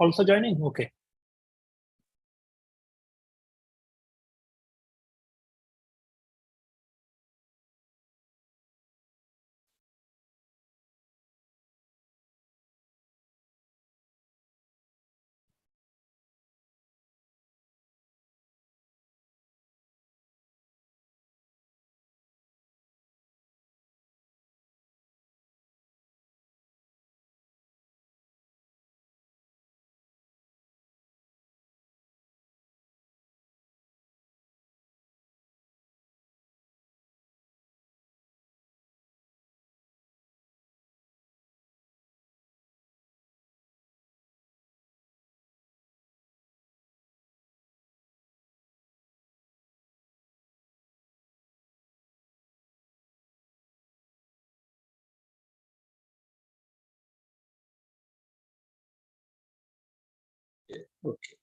also joining? Okay. Okay.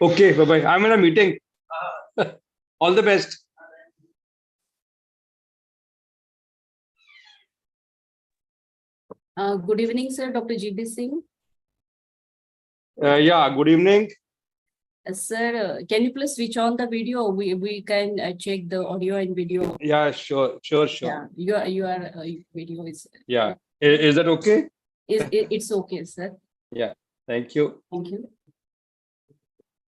Okay, bye-bye. I'm in a meeting. All the best. Good evening, sir. Dr. GB Singh. Yeah, good evening. Sir, can you please switch on the video? We can check the audio and video. Yeah, sure. Yeah, your video is. Yeah. Is that okay? It's okay, sir. Yeah. Thank you. Thank you.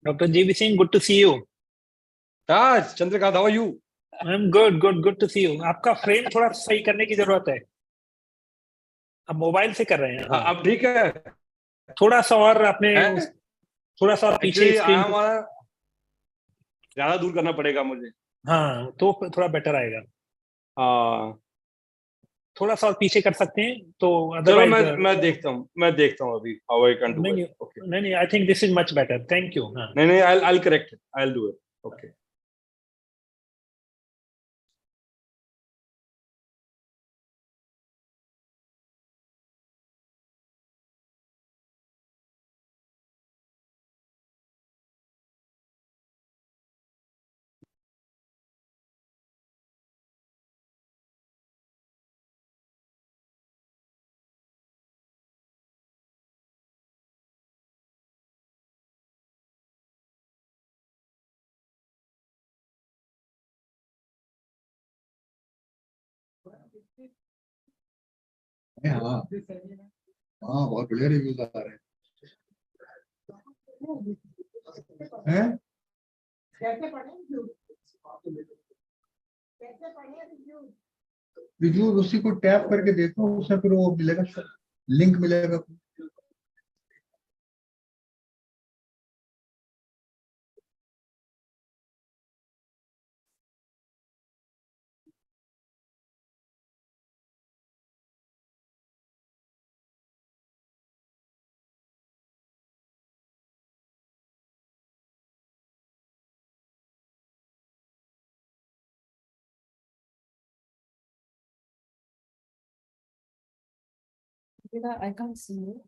Dr. GB Singh, good to see you. Chandrakant, how are you? I'm good to see you. आपका frame थोड़ा सही करने की जरूरत है. अब mobile से कर रहे हैं. हाँ. अब ठीक है. थोड़ा सा और अपने थोड़ा सा और पीछे स्क्रीन ज्यादा दूर करना पड़ेगा मुझे. हाँ, तो थोड़ा बेटर आएगा. थोड़ा सा और पीछे कर सकते हैं तो अदरवाइज मैं देखता हूँ अभी how I can do it. Okay. नहीं, I think this is much better. Thank you. हाँ. नहीं, I'll correct it. I'll do it. Okay. हाँ, बहुत बढ़िया रिव्यूज आ रहे हैं. रिव्यूज उसी को टैप करके देखो, उसमें फिर वो मिलेगा, लिंक मिलेगा. I can't see you.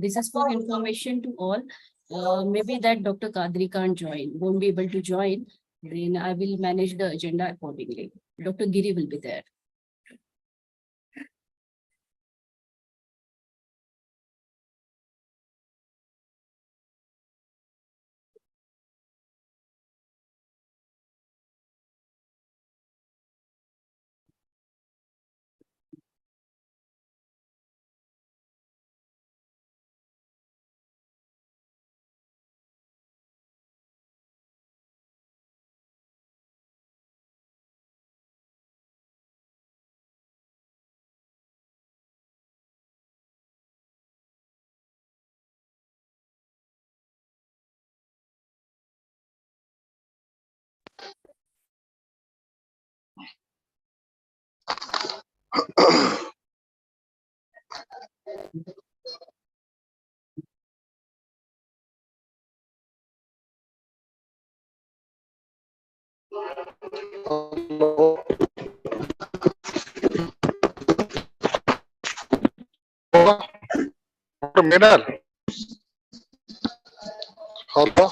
This is for information to all. Maybe that Dr. Kadri won't be able to join. Then I will manage the agenda accordingly. Dr. Giri will be there. Hello. Dr. Minal. Hello.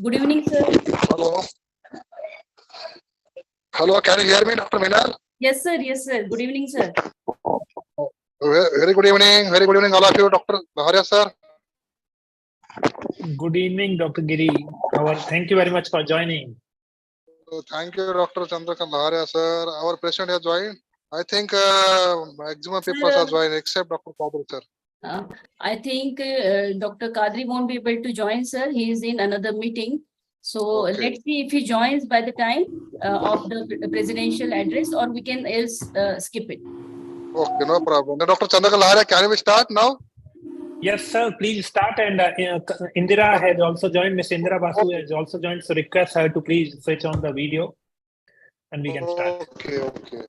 Good evening, sir. Hello. Hello. Can you hear me, Dr. Minal? Yes, sir. Yes, sir. Good evening, sir. Very good evening. Very good evening, all of you, Dr. Bhalwar, sir. Good evening, Dr. Giri. Thank you very much for joining. Thank you, Dr. Chandrakant Laharia, sir. Our president has joined. I think maximum people have joined except Dr. Kadri, sir. I think Dr. Kadri won't be able to join, sir. He is in another meeting. So Okay. let's see if he joins by the time of the presidential address, or we can else skip it. Okay, no problem. Then Dr. Chandrakant Laharia, can we start now? Yes, sir. Please start. And Indira has also joined. Miss Indira Basu has also joined. So request her to please switch on the video, and we can start. Okay, okay.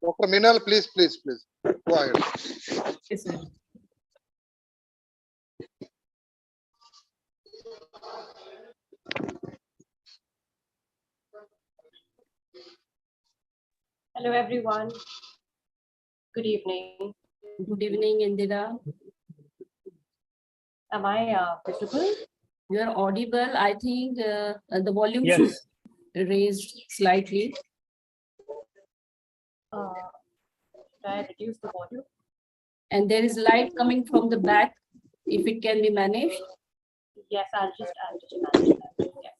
Dr. Minal, please. Go ahead. Yes, sir. Hello, everyone. Good evening. Good evening, Indira. Am I visible? You are audible. I think the volume Yes. should raised slightly. Should I reduce the volume? And there is light coming from the back, if it can be managed. Yes, I'll just manage that. Yes.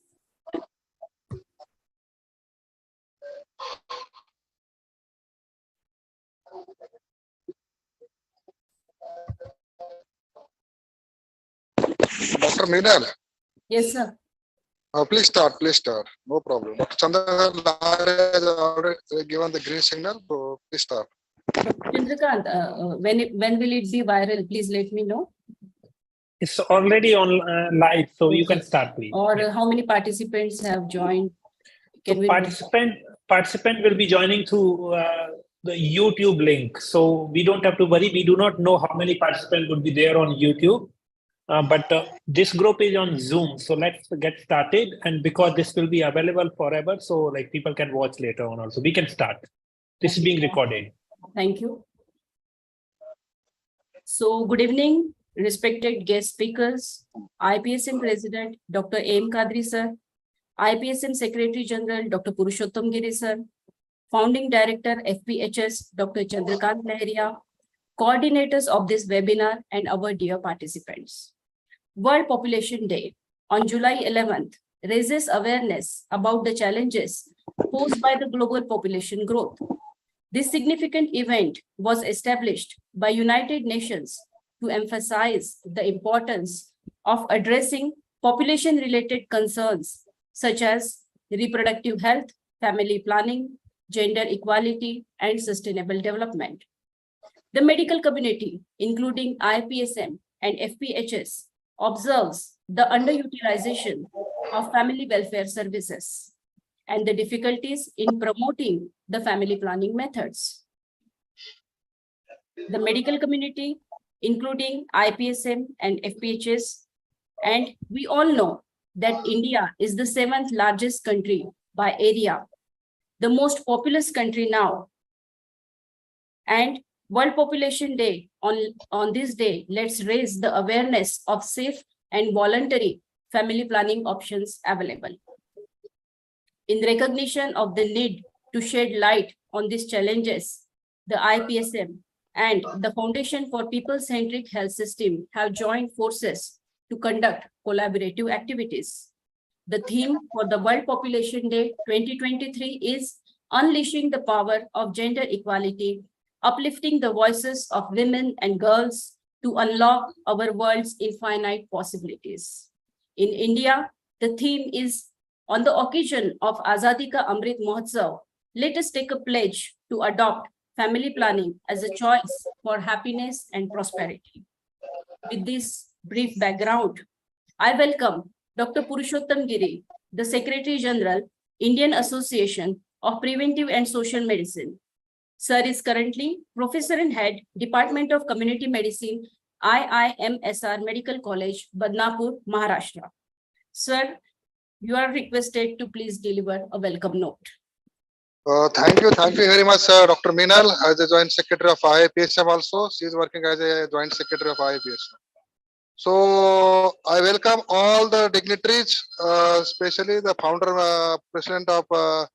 Dr. Minal, Yes, sir. please start. No problem. Dr. Chandrakant Laharia has already given the green signal, so please start. Chandrakant, when will it be viral? Please let me know. It's already on live, so you Okay. can start, please. Or Yeah. how many participants have joined? So Can we participant will be joining through the YouTube link. So we don't have to worry. We do not know how many participants would be there on YouTube. But this group is on Zoom. So let's get started. And because this will be available forever, so like people can watch later on also. We can start. This is being recorded. Thank you. So good evening, respected guest speakers, IPSM President, Dr. M. Kadri, sir, IPSM Secretary General, Dr. Purushottam Giri, sir, Founding Director, FPHS, Dr. Chandrakant Laharia, coordinators of this webinar, and our dear participants. World Population Day on July 11th raises awareness about the challenges posed by the global population growth. This significant event was established by United Nations to emphasize the importance of addressing population-related concerns such as reproductive health, family planning, gender equality, and sustainable development. The medical community, including IPSM and FPHS, observes the underutilization of family welfare services and the difficulties in promoting the family planning methods. The medical community, including IPSM and FPHS, and we all know that India is the 7th largest country by area, the most populous country now. And World Population Day, on this day, let's raise the awareness of safe and voluntary family planning options available. In recognition of the need to shed light on these challenges, the IPSM and the Foundation for People-centric Health System have joined forces to conduct collaborative activities. The theme for the World Population Day 2023 is Unleashing the Power of Gender Equality, uplifting the voices of women and girls to unlock our world's infinite possibilities. In India, the theme is on the occasion of Azadi Ka Amrit Mahotsav, let us take a pledge to adopt family planning as a choice for happiness and prosperity. With this brief background, I welcome Dr. Purushottam Giri, the Secretary General, Indian Association of Preventive and Social Medicine, Sir is currently Professor and Head, Department of Community Medicine, IIMSR Medical College, Badnapur, Maharashtra. Sir, you are requested to please deliver a welcome note. Thank you very much, Dr. Meenal, as the Joint Secretary of IIPSM also. She is working as a Joint Secretary of IIPSM. So I welcome all the dignitaries, especially the founder, President of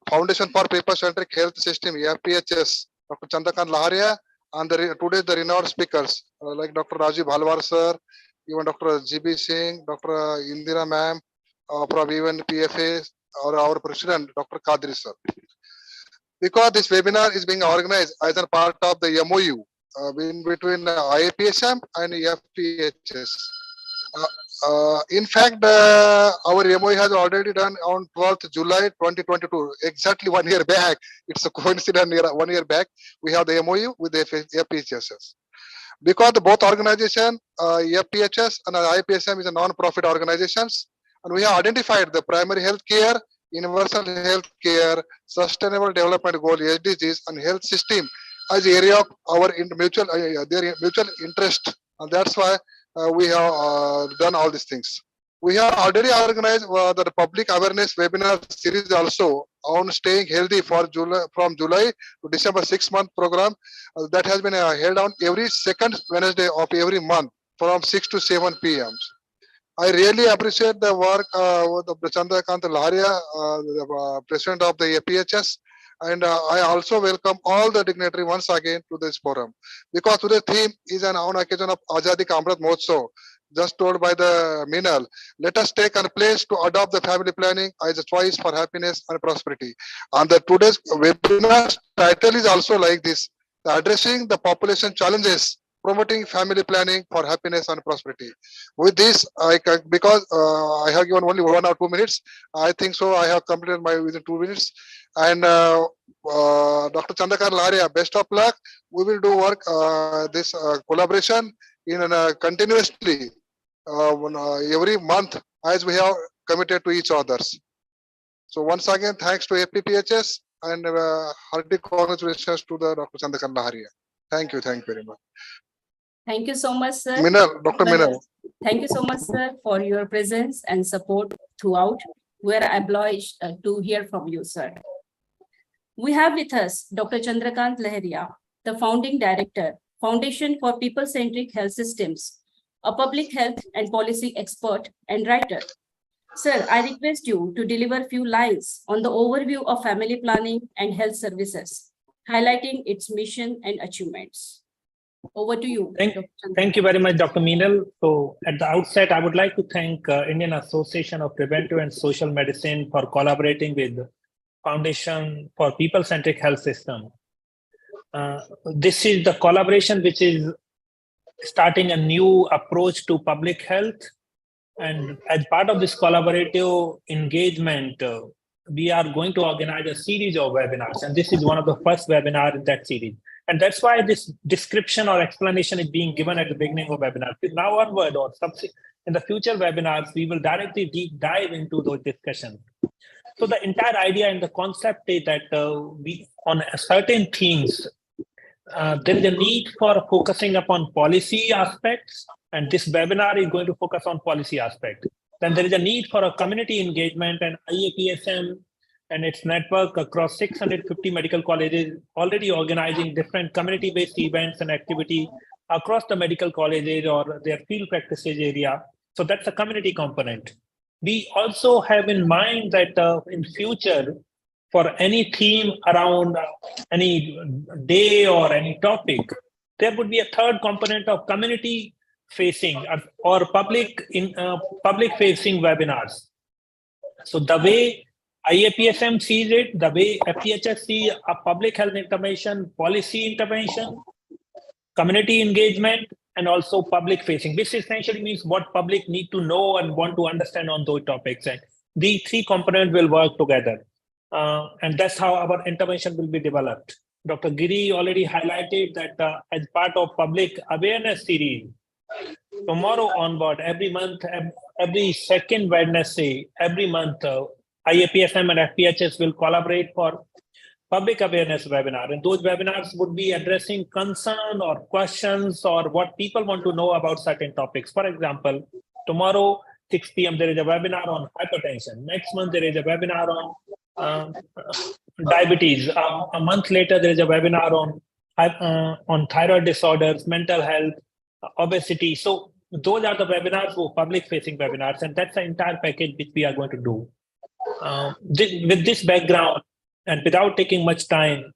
Foundation for People-centric Health System, FPHS, Dr. Chandrakant Laharia, and today the renowned speakers like Dr. Rajvir Bhalwar sir, even Dr. GB Singh, Dr. Indira ma'am, from even PFA, or our President, Dr. Kadri sir. Because this webinar is being organized as a part of the MOU in between IAPSM and FPHS. In fact, our MOU has already done on 12th July 2022, exactly 1 year back. It's a coincidence, 1 year back, we have the MOU with the FPHS. Because both organizations, FPHS and IPSM is a non-profit organizations, and we have identified the primary health care, universal health care, sustainable development goal, SDGs, and health system as area of our mutual interest, and that's why we have done all these things. We have already organized the public awareness webinar series also on staying healthy for from July to December 6-month program that has been held on every second Wednesday of every month from 6 to 7 p.m. I really appreciate the work of Chandrakant Laharia, the President of the APHS, and I also welcome all the dignitaries once again to this forum. Because today's theme is an on occasion of Azadi Ka Amrit Mahotsav, just told by the Meenal. Let us take a place to adopt the family planning as a choice for happiness and prosperity. And today's webinar title is also like this: addressing the challenges, promoting family planning for happiness and prosperity. With this, because I have given only 1 or 2 minutes, I think so I have completed my within 2 minutes. And Dr. Chandrakant Laharia, best of luck. We will do work this collaboration in continuously every month as we have committed to each others. So once again, thanks to FPPHS and hearty congratulations to the Dr. Chandrakant Laharia. Thank you very much. Thank you so much, sir. Meenal, Dr. Meenal. Thank you so much, sir, for your presence and support throughout. We are obliged to hear from you, sir. We have with us Dr. Chandrakant Laharia, the founding director, Foundation for People-centric Health Systems, a public health and policy expert and writer. Sir, I request you to deliver few lines on the overview of family planning and health services, highlighting its mission and achievements. Over to you. Thank you very much, Dr. Meenal. So at the outset, I would like to thank Indian Association of Preventive and Social Medicine for collaborating with Foundation for People-centric Health System. This is the collaboration which is starting a new approach to public health. And as part of this collaborative engagement, we are going to organize a series of webinars. And this is one of the first webinars in that series. And that's why this description or explanation is being given at the beginning of webinar. Now onward or in the future webinars, we will directly deep dive into those discussions. So the entire idea and the concept is that we on certain themes, there is a need for focusing upon policy aspects, and this webinar is going to focus on policy aspect. Then there is a need for a community engagement, and IAPSM and its network across 650 medical colleges already organizing different community-based events and activity across the medical colleges or their field practices area. So that's a community component. We also have in mind that in future, for any theme around any day or any topic, there would be a third component of community facing or public facing webinars. So the way IAPSM sees it, the way FPHS sees a public health intervention, policy intervention, community engagement, and also public facing. This essentially means what public need to know and want to understand on those topics. And these three components will work together. And that's how our intervention will be developed. Dr. Giri already highlighted that as part of public awareness series, tomorrow onward, every month, every second Wednesday, every month, IAPSM and FPHS will collaborate for public awareness webinar. And those webinars would be addressing concern or questions or what people want to know about certain topics. For example, tomorrow, 6 p.m., there is a webinar on hypertension. Next month, there is a webinar on diabetes. A month later, there is a webinar on thyroid disorders, mental health, obesity. So those are the webinars for public-facing webinars, and that's the entire package which we are going to do. With this background, and without taking much time,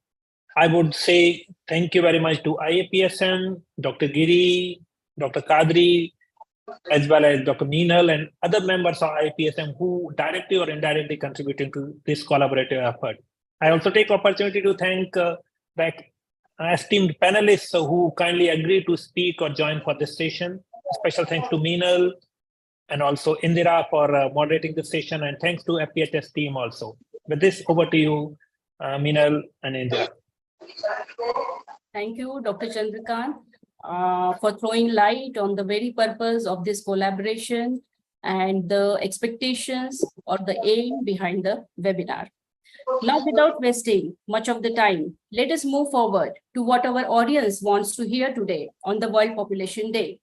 I would say thank you very much to IAPSM, Dr. Giri, Dr. Kadri, as well as Dr. Meenal and other members of IAPSM who directly or indirectly contributing to this collaborative effort. I also take opportunity to thank the esteemed panelists who kindly agreed to speak or join for this session. Special thanks to Meenal and also Indira for moderating the session, and thanks to FPHS team also. With this, over to you, Meenal and Indira. Thank you, Dr. Chandrakant, for throwing light on the very purpose of this collaboration and the expectations or the aim behind the webinar. Now, without wasting much of the time, let us move forward to what our audience wants to hear today on the World Population Day.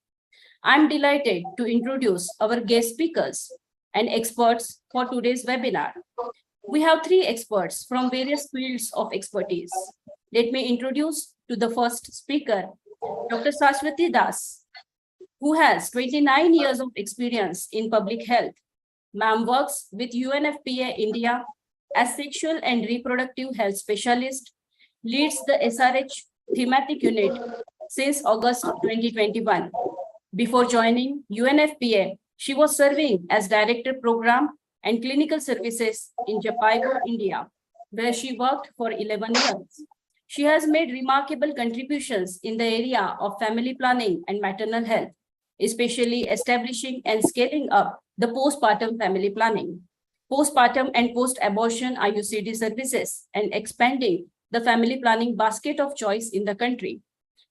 I'm delighted to introduce our guest speakers and experts for today's webinar. We have 3 experts from various fields of expertise. Let me introduce to the first speaker, Dr. Saswati Das, who has 29 years of experience in public health. Ma'am works with UNFPA India as sexual and reproductive health specialist, leads the SRH thematic unit since August 2021. Before joining UNFPA, she was serving as Director Program and Clinical Services in Jaipur, India, where she worked for 11 years. She has made remarkable contributions in the area of family planning and maternal health, especially establishing and scaling up the postpartum family planning, postpartum and post-abortion IUCD services, and expanding the family planning basket of choice in the country,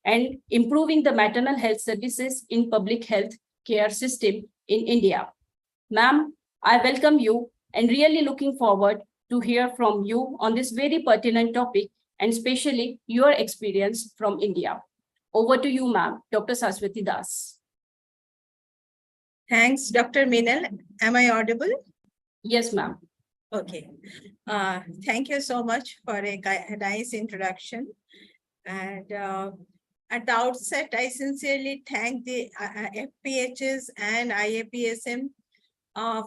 and improving the maternal health services in public health care system in India. Ma'am, I welcome you and really looking forward to hear from you on this very pertinent topic, and especially your experience from India. Over to you, ma'am, Dr. Saswati Das. Thanks, Dr. Meenal. Am I audible? Yes, ma'am. Okay. Thank you so much for a nice introduction. And at the outset, I sincerely thank the FPHs and IAPSM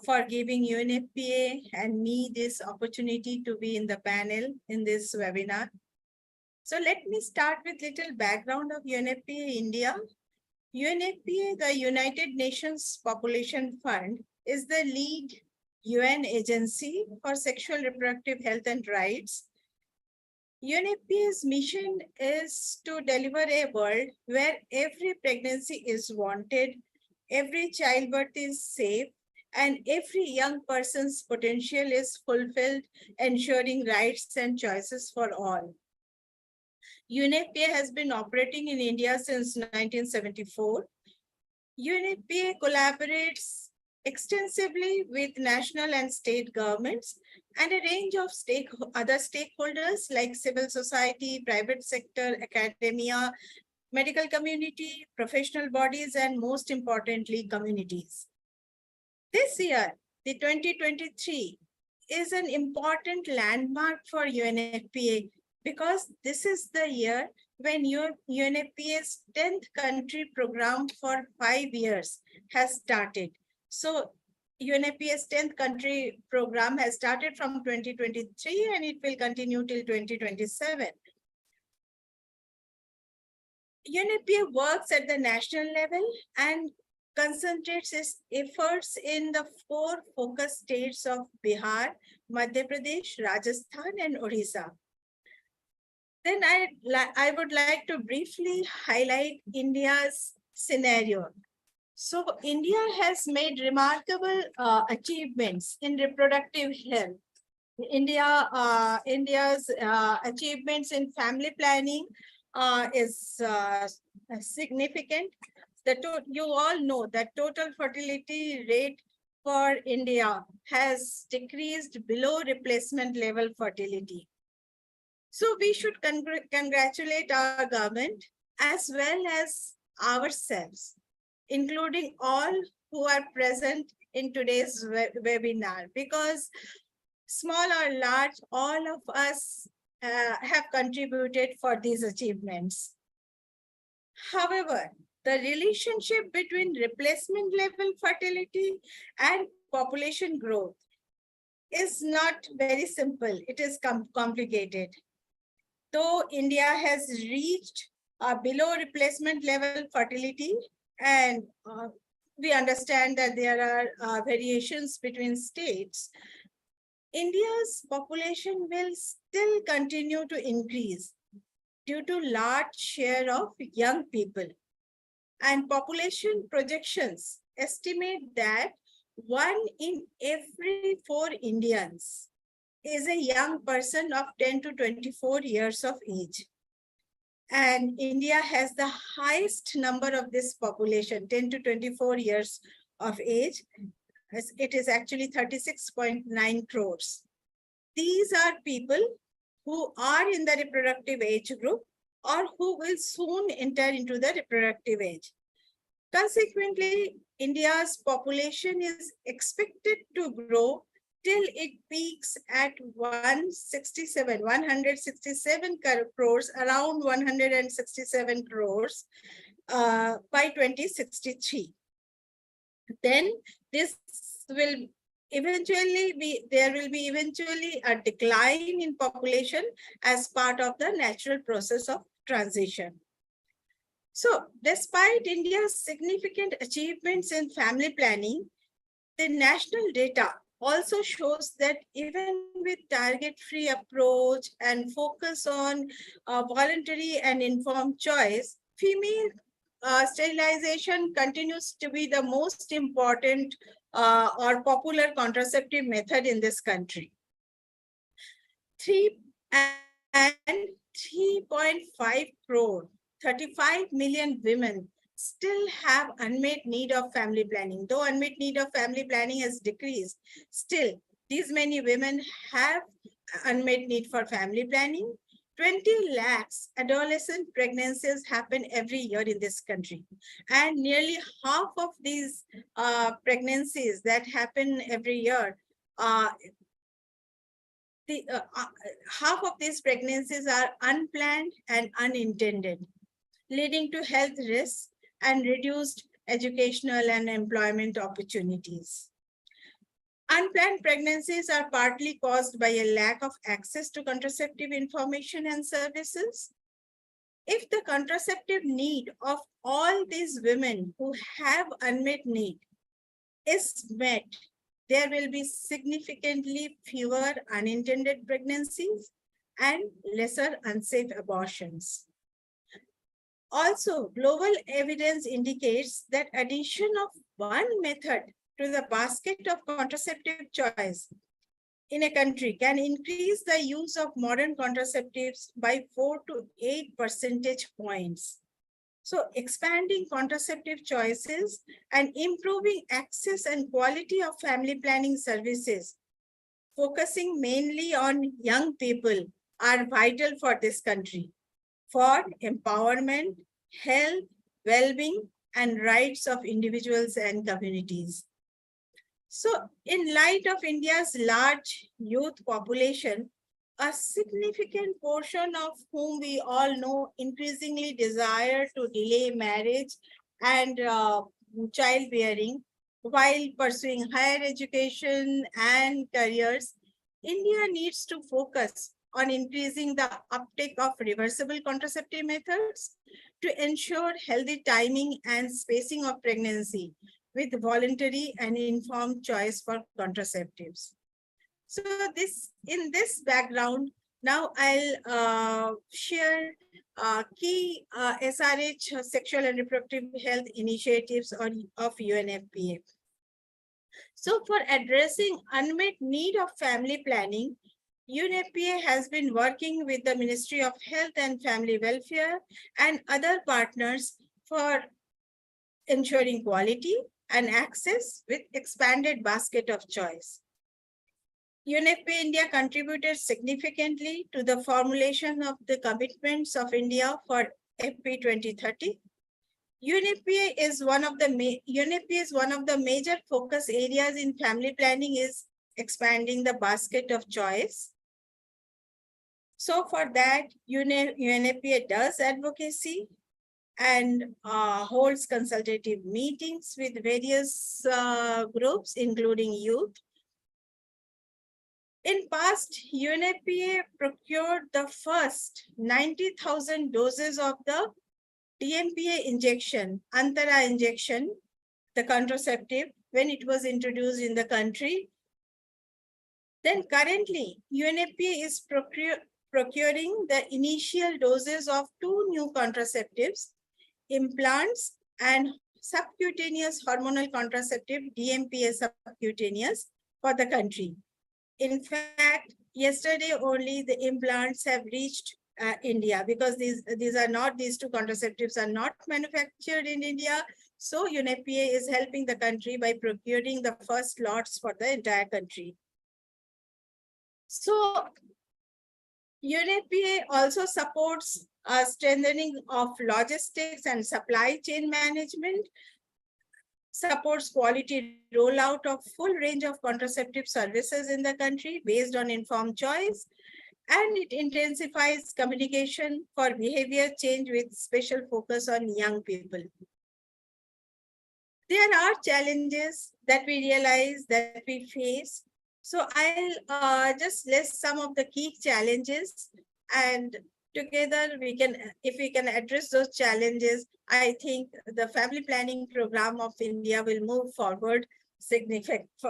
for giving UNFPA and me this opportunity to be in the panel in this webinar. So let me start with little background of UNFPA India. UNFPA, the United Nations Population Fund, is the lead UN agency for sexual reproductive health and rights. UNFPA's mission is to deliver a world where every pregnancy is wanted, every childbirth is safe, and every young person's potential is fulfilled, ensuring rights and choices for all. UNFPA has been operating in India since 1974. UNFPA collaborates extensively with national and state governments and a range of other stakeholders like civil society, private sector, academia, medical community, professional bodies, and most importantly, communities. This year, the 2023, is an important landmark for UNFPA because this is the year when UNFPA's 10th country program for 5 years has started. So UNFPA's 10th country program has started from 2023 and it will continue till 2027. UNFPA works at the national level and concentrates its efforts in the 4 focus states of Bihar, Madhya Pradesh, Rajasthan, and Odisha. Then I would like to briefly highlight India's scenario. So India has made remarkable achievements in reproductive health. India's achievements in family planning is significant. You all know that total fertility rate for India has decreased below replacement level fertility. So we should congratulate our government as well as ourselves, including all who are present in today's webinar, because small or large, all of us have contributed for these achievements. However, the relationship between replacement level fertility and population growth is not very simple. It is complicated. Though India has reached below replacement level fertility, and we understand that there are variations between states, India's population will still continue to increase due to large share of young people. And population projections estimate that 1 in every 4 Indians is a young person of 10 to 24 years of age. And India has the highest number of this population, 10 to 24 years of age. It is actually 36.9 crores. These are people who are in the reproductive age group or who will soon enter into the reproductive age. Consequently, India's population is expected to grow till it peaks at 167 crores, around 167 crores by 2063. Then this will eventually there will be a decline in population as part of the natural process of transition. So despite India's significant achievements in family planning, the national data also shows that even with target-free approach and focus on voluntary and informed choice, female sterilization continues to be the most important or popular contraceptive method in this country. 3.5 crore, 35 million women still have unmet need of family planning. Though unmet need of family planning has decreased, still these many women have unmet need for family planning. 20 lakhs adolescent pregnancies happen every year in this country. And nearly half of these pregnancies that happen every year, half of these pregnancies are unplanned and unintended, leading to health risks and reduced educational and employment opportunities. Unplanned pregnancies are partly caused by a lack of access to contraceptive information and services. If the contraceptive need of all these women who have unmet need is met, there will be significantly fewer unintended pregnancies and lesser unsafe abortions. Also, global evidence indicates that addition of one method to the basket of contraceptive choice in a country can increase the use of modern contraceptives by 4 to 8 percentage points. So expanding contraceptive choices and improving access and quality of family planning services, focusing mainly on young people, are vital for this country, for empowerment, health, well-being, and rights of individuals and communities. So in light of India's large youth population, a significant portion of whom we all know increasingly desire to delay marriage and childbearing while pursuing higher education and careers, India needs to focus on increasing the uptake of reversible contraceptive methods to ensure healthy timing and spacing of pregnancy with voluntary and informed choice for contraceptives. So in this background, now I'll share key SRH sexual and reproductive health initiatives of UNFPA. So for addressing unmet need of family planning, UNFPA has been working with the Ministry of Health and Family Welfare and other partners for ensuring quality and access with expanded basket of choice. UNFPA India contributed significantly to the formulation of the commitments of India for FP 2030. UNFPA is one of the major focus areas in family planning is expanding the basket of choice. So for that, UNFPA does advocacy and holds consultative meetings with various groups, including youth. In past, UNFPA procured the first 90,000 doses of the DMPA injection, Antara injection, the contraceptive, when it was introduced in the country. Then currently, UNFPA is procuring the initial doses of 2 new contraceptives, implants and subcutaneous hormonal contraceptive, DMPA subcutaneous, for the country. In fact, yesterday only the implants have reached India, because these two contraceptives are not manufactured in India. So UNFPA is helping the country by procuring the first lots for the entire country. So UNFPA also supports strengthening of logistics and supply chain management, supports quality rollout of full range of contraceptive services in the country based on informed choice, and it intensifies communication for behavior change with special focus on young people. There are challenges that we realize that we face. So I'll just list some of the key challenges, and together we can, if we can address those challenges, I think the family planning program of India will move forward significantly.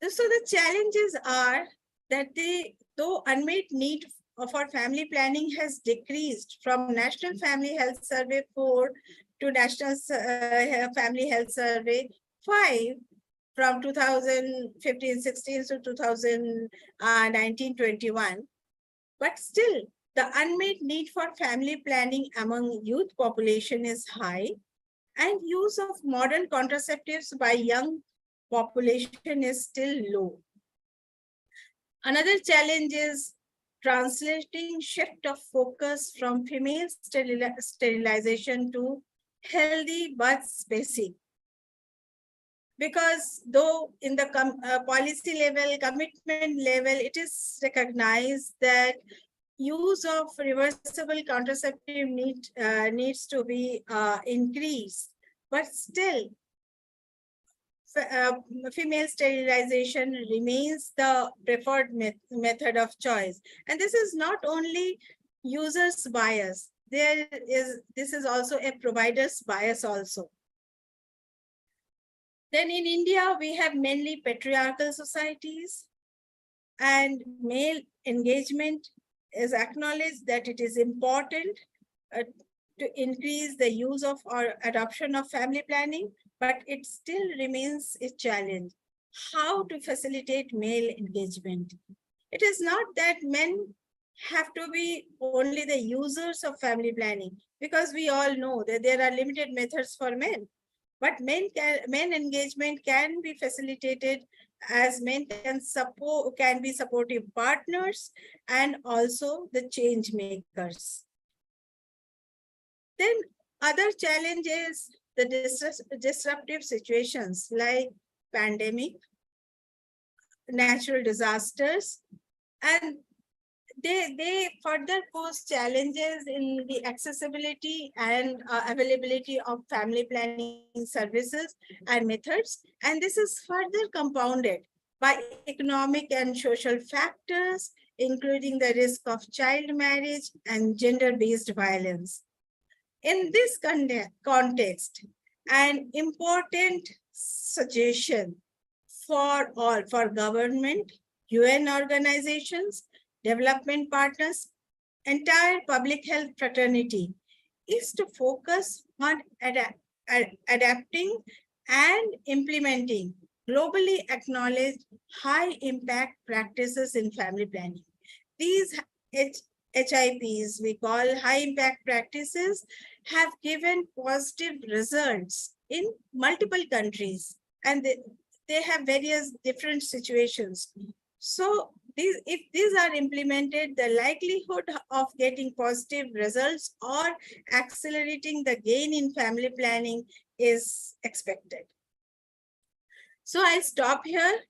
So the challenges are that though unmet need for family planning has decreased from National Family Health Survey 4 to National Family Health Survey 5 from 2015-16 to 2019-21, but still the unmet need for family planning among youth population is high, and use of modern contraceptives by young population is still low. Another challenge is translating shift of focus from female sterilization to healthy birth spacing. Because though in the policy level, commitment level, it is recognized that use of reversible contraceptive needs to be increased, but still female sterilization remains the preferred method of choice. And this is not only users' bias, this is also a provider's bias also. Then in India, we have mainly patriarchal societies, and male engagement is acknowledged that it is important to increase the use of or adoption of family planning, but it still remains a challenge. How to facilitate male engagement? It is not that men have to be only the users of family planning, because we all know that there are limited methods for men. But men engagement can be facilitated, as men can be supportive partners and also the change makers. Then other challenges, the disruptive situations like pandemic, natural disasters, and they further pose challenges in the accessibility and availability of family planning services and methods. And this is further compounded by economic and social factors, including the risk of child marriage and gender-based violence. In this context, an important suggestion for all, for government, UN organizations, development partners, entire public health fraternity, is to focus on adapting and implementing globally acknowledged high impact practices in family planning. These HIPs, we call high impact practices, have given positive results in multiple countries, and they have various different situations. So if these are implemented, the likelihood of getting positive results or accelerating the gain in family planning is expected. So I stop here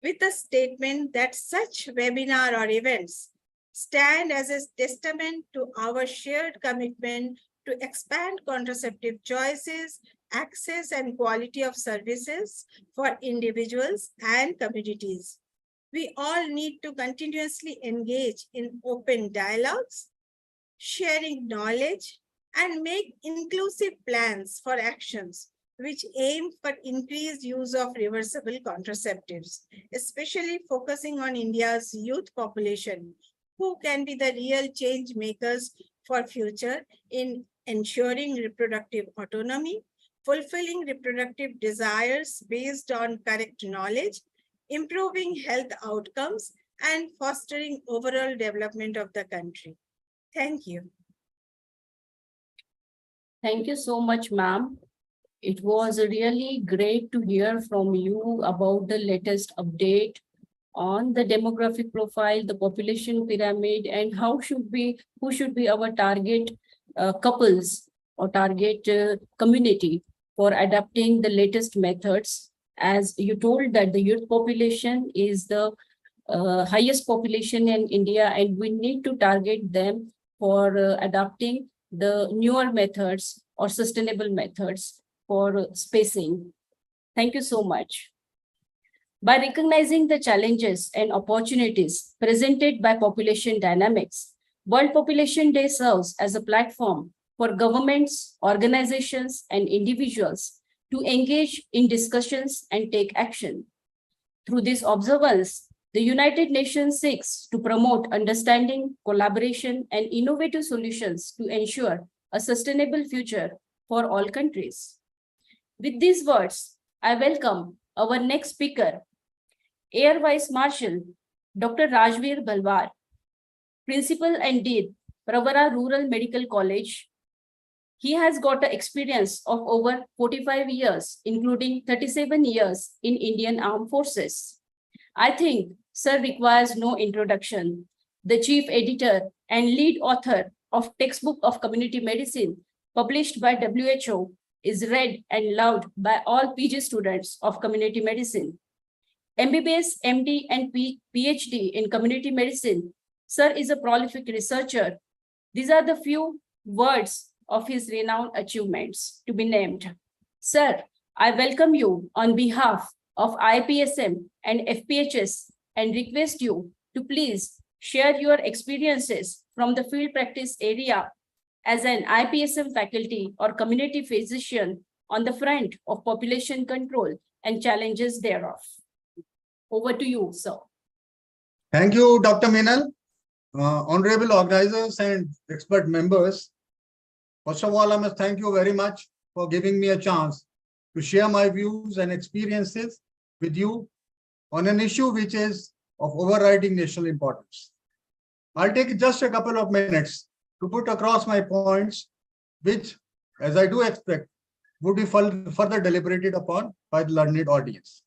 with a statement that such webinar or events stand as a testament to our shared commitment to expand contraceptive choices, access and quality of services for individuals and communities. We all need to continuously engage in open dialogues, sharing knowledge, and make inclusive plans for actions which aim for increased use of reversible contraceptives, especially focusing on India's youth population, who can be the real change makers for future in ensuring reproductive autonomy, fulfilling reproductive desires based on correct knowledge, improving health outcomes, and fostering overall development of the country. Thank you. Thank you so much, ma'am. It was really great to hear from you about the latest update on the demographic profile, the population pyramid, and who should be our target couples or target community for adapting the latest methods. As you told that the youth population is the highest population in India, and we need to target them for adopting the newer methods or sustainable methods for spacing. Thank you so much. By recognizing the challenges and opportunities presented by population dynamics, World Population Day serves as a platform for governments, organizations, and individuals to engage in discussions and take action. Through this observance, the United Nations seeks to promote understanding, collaboration, and innovative solutions to ensure a sustainable future for all countries. With these words, I welcome our next speaker, Air Vice Marshal Dr. Rajvir Bhalwar, Principal and Dean, Pravara Rural Medical College. He has got an experience of over 45 years, including 37 years in Indian Armed Forces. I think Sir requires no introduction. The chief editor and lead author of Textbook of Community Medicine, published by WHO, is read and loved by all PG students of community medicine. MBBS, MD, and PhD in community medicine, Sir is a prolific researcher. These are the few words of his renowned achievements to be named. Sir, I welcome you on behalf of IPSM and FPHS and request you to please share your experiences from the field practice area as an IPSM faculty or community physician on the front of population control and challenges thereof. Over to you, sir. Thank you, Dr. Meenal. Honorable organizers and expert members, first of all, I must thank you very much for giving me a chance to share my views and experiences with you on an issue which is of overriding national importance. I'll take just a couple of minutes to put across my points, which, as I do expect, would be further deliberated upon by the learned audience.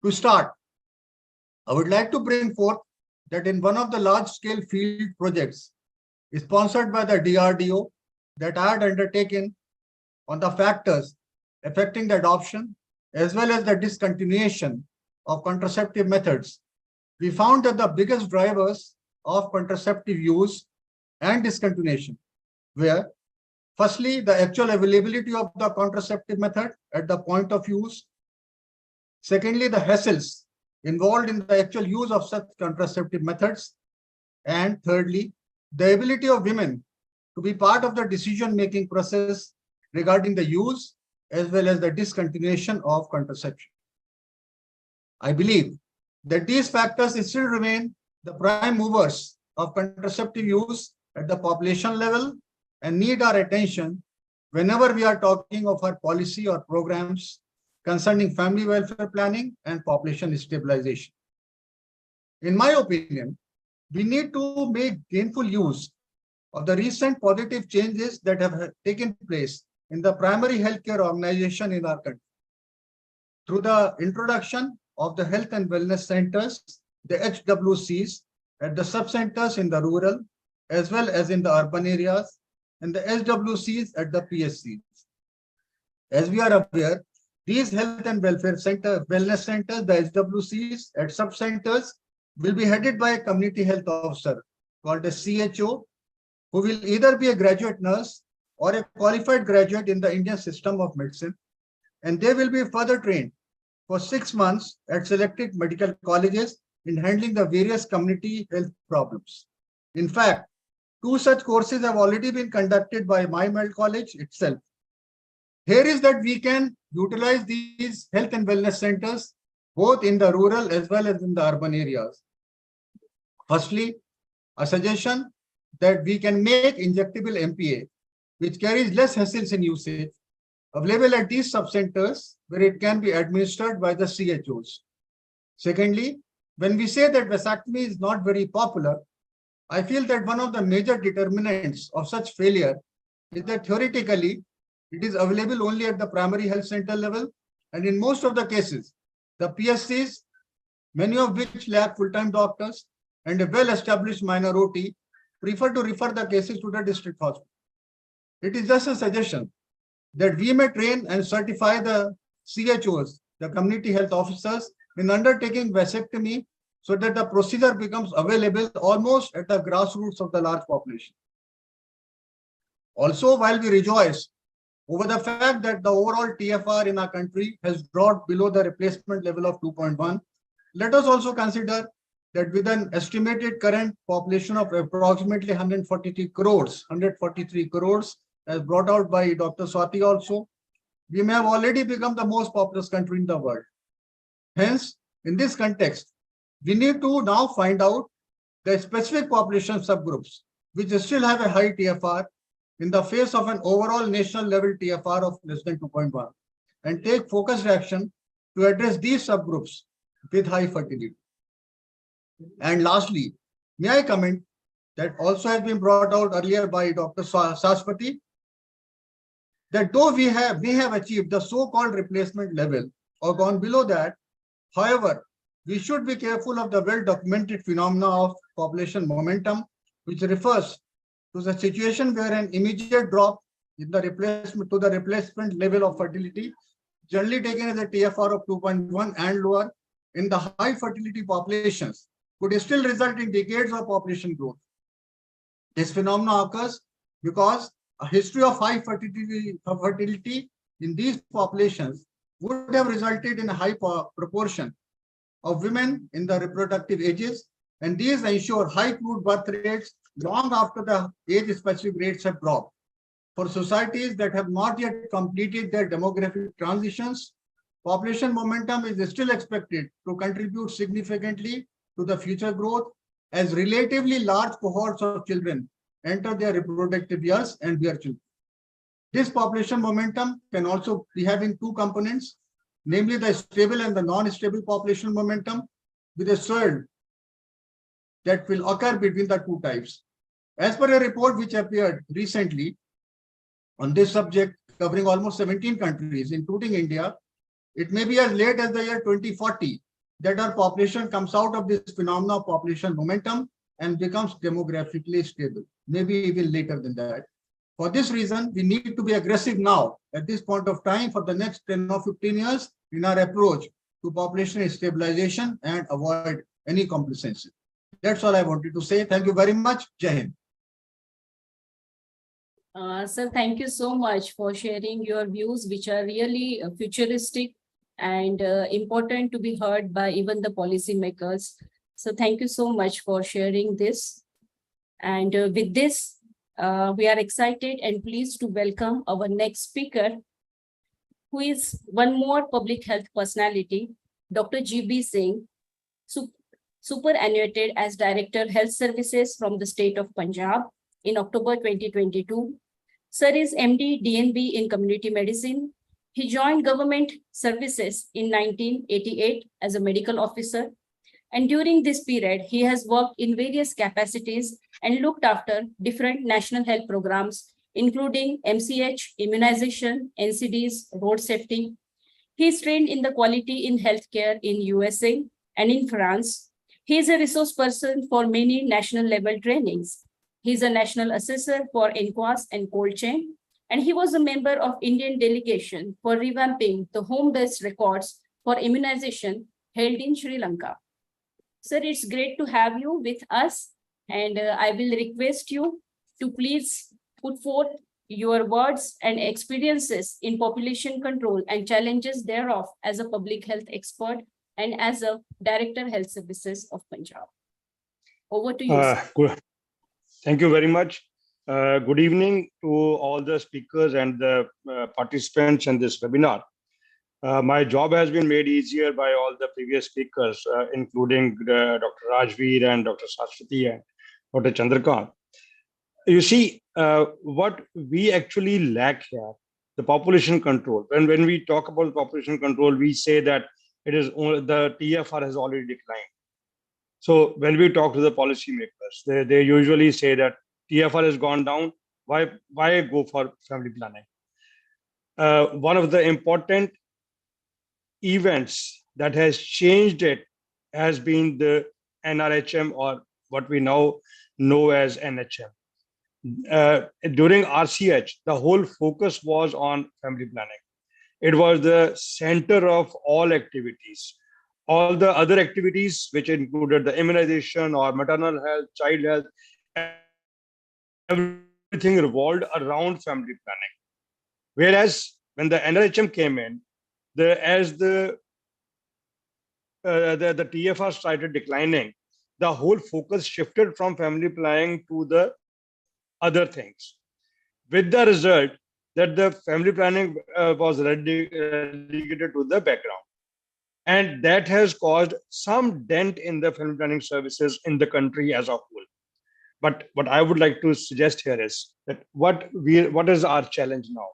To start, I would like to bring forth that in one of the large-scale field projects sponsored by the DRDO that I had undertaken on the factors affecting the adoption as well as the discontinuation of contraceptive methods, we found that the biggest drivers of contraceptive use and discontinuation were, firstly, the actual availability of the contraceptive method at the point of use. Secondly, the hassles involved in the actual use of such contraceptive methods. And thirdly, the ability of women to be part of the decision-making process regarding the use as well as the discontinuation of contraception. I believe that these factors still remain the prime movers of contraceptive use at the population level and need our attention whenever we are talking of our policy or programs concerning family welfare planning and population stabilization. In my opinion, we need to make gainful use of the recent positive changes that have taken place in the primary healthcare organization in our country. through the introduction of the health and wellness centers, the HWCs, at the sub-centers in the rural as well as in the urban areas, and the SWCs at the PSCs. As we are aware, these health and welfare wellness centers, the SWCs at sub-centers, will be headed by a community health officer called a CHO, who will either be a graduate nurse or a qualified graduate in the Indian system of medicine, and they will be further trained for 6 months at selected medical colleges in handling the various community health problems. In fact, 2 such courses have already been conducted by my medical college itself. Here is that we can utilize these health and wellness centers both in the rural as well as in the urban areas. Firstly, a suggestion that we can make injectable MPA, which carries less hassles in usage, available at these sub-centers where it can be administered by the CHOs. Secondly, when we say that vasectomy is not very popular, I feel that one of the major determinants of such failure is that theoretically, it is available only at the primary health center level, and in most of the cases, the PSCs, many of which lack full-time doctors and a well-established minor OT, prefer to refer the cases to the district hospital. It is just a suggestion that we may train and certify the CHOs, the community health officers, in undertaking vasectomy so that the procedure becomes available almost at the grassroots of the large population. Also, while we rejoice over the fact that the overall TFR in our country has dropped below the replacement level of 2.1, let us also consider that with an estimated current population of approximately 143 crores, as brought out by Dr. Swati also, we may have already become the most populous country in the world. Hence, in this context, we need to now find out the specific population subgroups which still have a high TFR in the face of an overall national level TFR of less than 2.1 and take focused action to address these subgroups with high fertility. And lastly, may I comment that also has been brought out earlier by Dr. Saswati, that though we have achieved the so-called replacement level or gone below that, however, we should be careful of the well-documented phenomena of population momentum, which refers to the situation where an immediate drop in the replacement level of fertility, generally taken as a TFR of 2.1 and lower, in the high fertility populations, could still result in decades of population growth. This phenomenon occurs because a history of high fertility in these populations would have resulted in a high proportion of women in the reproductive ages, and these ensure high crude birth rates long after the age-specific rates have dropped. For societies that have not yet completed their demographic transitions, population momentum is still expected to contribute significantly to the future growth as relatively large cohorts of children enter their reproductive years and bear children. This population momentum can also be having 2 components, namely the stable and the non-stable population momentum, with a surge that will occur between the 2 types. As per a report which appeared recently on this subject, covering almost 17 countries, including India, it may be as late as the year 2040 that our population comes out of this phenomenon of population momentum and becomes demographically stable, maybe even later than that. For this reason, we need to be aggressive now at this point of time for the next 10 or 15 years in our approach to population stabilization and avoid any complacency. That's all I wanted to say. Thank you very much. Jai Hind. Sir, thank you so much for sharing your views, which are really futuristic and important to be heard by even the policymakers. So thank you so much for sharing this. And with this, we are excited and pleased to welcome our next speaker, who is one more public health personality, Dr. GB Singh, superannuated as Director Health Services from the state of Punjab in October 2022. Sir is MD DNB in Community Medicine. He joined government services in 1988 as a medical officer. And during this period, he has worked in various capacities and looked after different national health programs, including MCH, immunization, NCDs, road safety. He is trained in the quality in healthcare in USA and in France. He is a resource person for many national level trainings. He is a national assessor for NQUAS and cold chain, and he was a member of Indian delegation for revamping the home-based records for immunization held in Sri Lanka. Sir, it's great to have you with us, and I will request you to please put forth your words and experiences in population control and challenges thereof as a public health expert and as a Director Health Services of Punjab. Over to you, sir. Good. Thank you very much. Good evening to all the speakers and the participants in this webinar. My job has been made easier by all the previous speakers, including Dr. Rajvir and Dr. Saswati and Dr. Chandrakant. You see, what we actually lack here, the population control. When we talk about population control, we say that it is only, the TFR has already declined. So when we talk to the policymakers, they usually say that TFR has gone down. Why go for family planning? One of the important events that has changed it has been the NRHM, or what we now know as NHM. During RCH, the whole focus was on family planning. It was the center of all activities. All the other activities, which included the immunization or maternal health, child health, everything revolved around family planning. Whereas when the NRHM came in, as the TFR started declining, the whole focus shifted from family planning to the other things, with the result that the family planning was relegated to the background. And that has caused some dent in the family planning services in the country as a whole. But what I would like to suggest here is that what is our challenge now?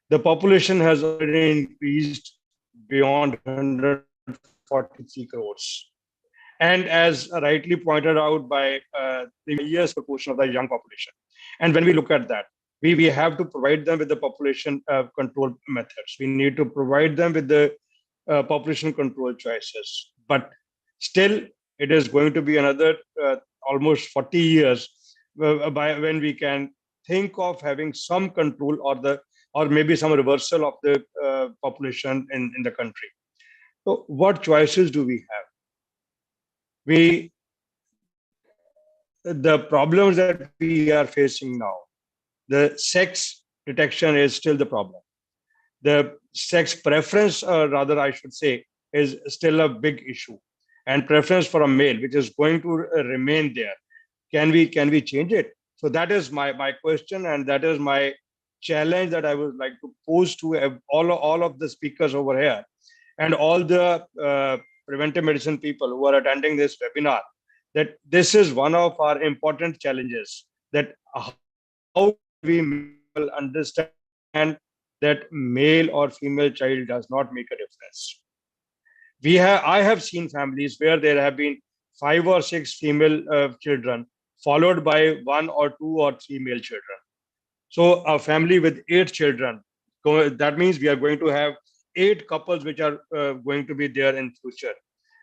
The population has already increased beyond 143 crores. And as rightly pointed out by the year's proportion of the young population. And when we look at that, we have to provide them with the population control methods. We need to provide them with the population control choices. But still, it is going to be another almost 40 years when we can think of having some control or maybe some reversal of the population in the country. So what choices do we have? The problems that we are facing now, the sex detection is still the problem. The sex preference, rather I should say, is still a big issue. And preference for a male, which is going to remain there. Can we change it? So that is my question, and that is my challenge that I would like to pose to all of the speakers over here and all the preventive medicine people who are attending this webinar, that this is one of our important challenges, that how we understand that male or female child does not make a difference. I have seen families where there have been 5 or 6 female children followed by 1 or 2 or 3 male children. So a family with 8 children, that means we are going to have 8 couples which are going to be there in future.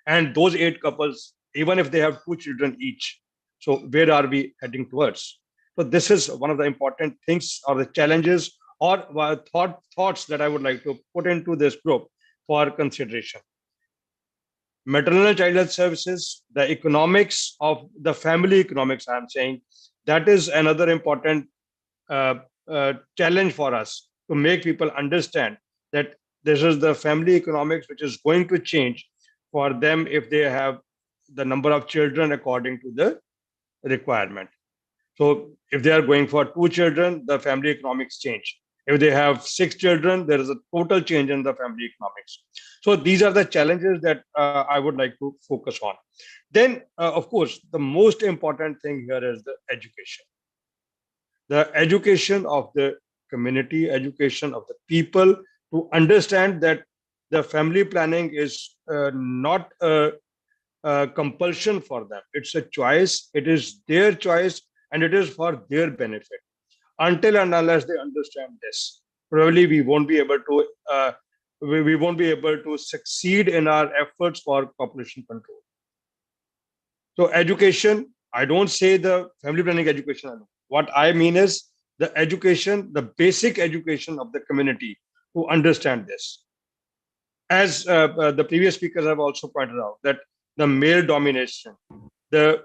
And those 8 couples, even if they have 2 children each, so where are we heading towards? So this is one of the important things, or the challenges, or thoughts that I would like to put into this group for consideration. Maternal child health services, the economics of the family economics, I'm saying, that is another important challenge for us, to make people understand that this is the family economics which is going to change for them if they have the number of children according to the requirement. So if they are going for 2 children, the family economics change. If they have 6 children, there is a total change in the family economics. So these are the challenges that I would like to focus on. Then, of course, the most important thing here is the education. The education of the community, education of the people, to understand that the family planning is not a compulsion for them. It's a choice. It is their choice, and it is for their benefit. Until and unless they understand this, probably we won't be able to we won't be able to succeed in our efforts for population control. So education, I don't say the family planning education alone. What I mean is the education, the basic education of the community to understand this. As the previous speakers have also pointed out, that the male domination, the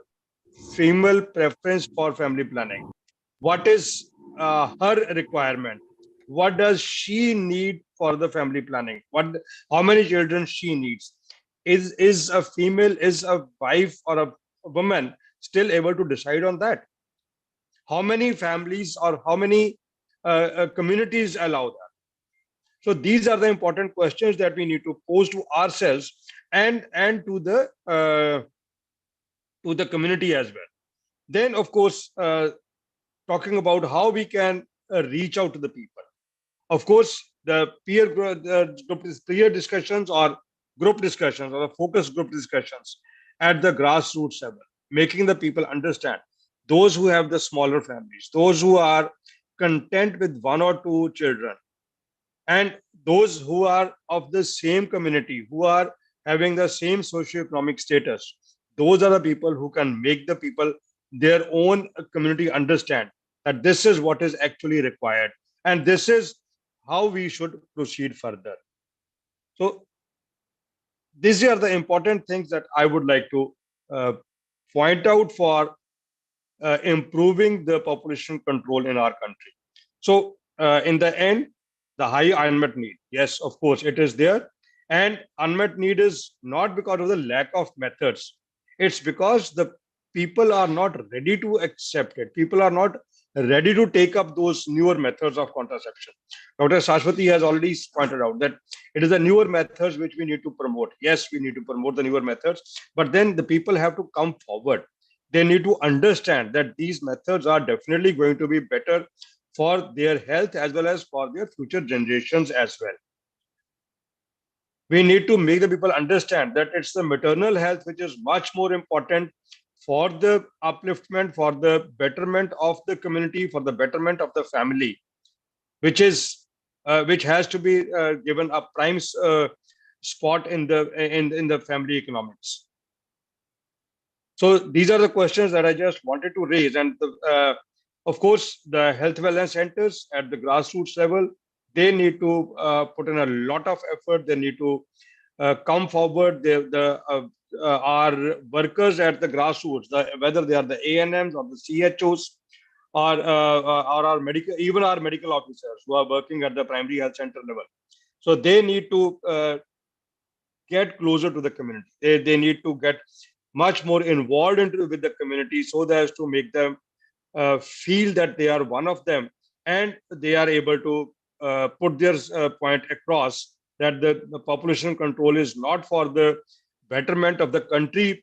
female preference for family planning, what is her requirement, what does she need for the family planning, how many children she needs, is a female, is a wife or a woman still able to decide on that? How many families or how many communities allow that? So these are the important questions that we need to pose to ourselves and to the community as well. Then, of course, talking about how we can reach out to the people. Of course, the peer discussions or group discussions or the focus group discussions at the grassroots level, making the people understand, those who have the smaller families, those who are content with 1 or 2 children, and those who are of the same community, who are having the same socioeconomic status, those are the people who can make the people, their own community, understand that this is what is actually required and this is how we should proceed further. So these are the important things that I would like to point out for improving the population control in our country. So in the end, the high unmet need, yes, of course, it is there. And unmet need is not because of the lack of methods. It's because the people are not ready to accept it. People are not ready to take up those newer methods of contraception. Dr. Saswati has already pointed out that it is the newer methods which we need to promote. Yes, we need to promote the newer methods, but then the people have to come forward. They need to understand that these methods are definitely going to be better for their health as well as for their future generations as well. We need to make the people understand that it's the maternal health which is much more important for the upliftment, for the betterment of the community, for the betterment of the family, which has to be given a prime spot in the family economics. So these are the questions that I just wanted to raise, and of course, the health wellness centers at the grassroots level, they need to put in a lot of effort. They need to come forward. Our workers at the grassroots, whether they are the ANMs or the CHOs, or our medical, even our medical officers who are working at the primary health center level. So they need to get closer to the community. They need to get much more involved with the community so as to make them feel that they are one of them, and they are able to put their point across that the population control is not for the betterment of the country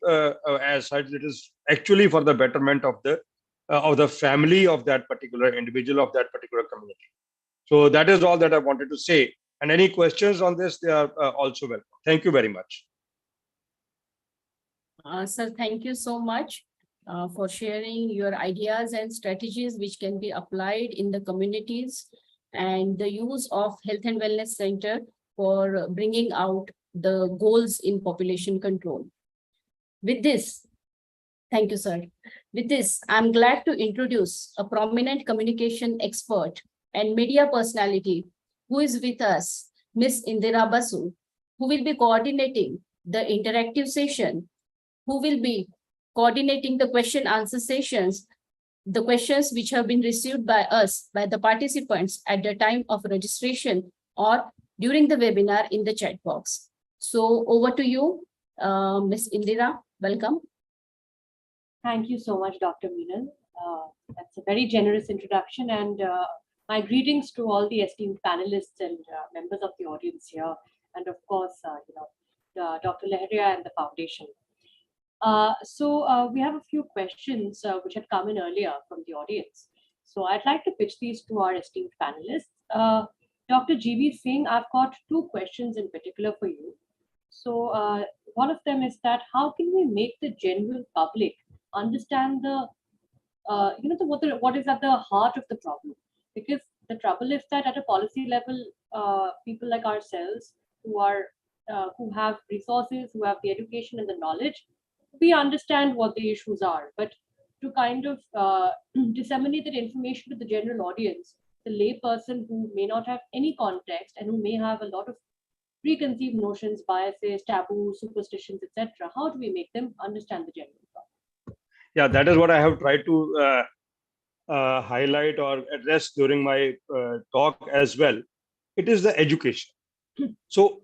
as such. It is actually for the betterment of the family of that particular individual, of that particular community. So that is all that I wanted to say. And any questions on this, they are also welcome. Thank you very much. Sir, thank you so much for sharing your ideas and strategies which can be applied in the communities, and the use of Health and Wellness Center for bringing out the goals in population control. With this, thank you, sir. With this, I'm glad to introduce a prominent communication expert and media personality who is with us, Ms. Indira Basu, who will be coordinating the interactive session, who will be coordinating the question answer sessions, the questions which have been received by us, by the participants at the time of registration or during the webinar in the chat box. So over to you, Ms. Indira, welcome. Thank you so much, Dr. Meenal. That's a very generous introduction, and my greetings to all the esteemed panelists and members of the audience here, and of course, Dr. Leharia and the foundation. So we have a few questions which had come in earlier from the audience. So I'd like to pitch these to our esteemed panelists. Dr. G.V. Singh, I've got 2 questions in particular for you. So one of them is that how can we make the general public understand the, what is at the heart of the problem? Because the trouble is that at a policy level, people like ourselves who have resources, who have the education and the knowledge, we understand what the issues are. But to kind of disseminate that information to the general audience, the lay person who may not have any context and who may have a lot of preconceived notions, biases, taboos, superstitions, etc., how do we make them understand the general problem? Yeah, that is what I have tried to highlight or address during my talk as well. It is the education. So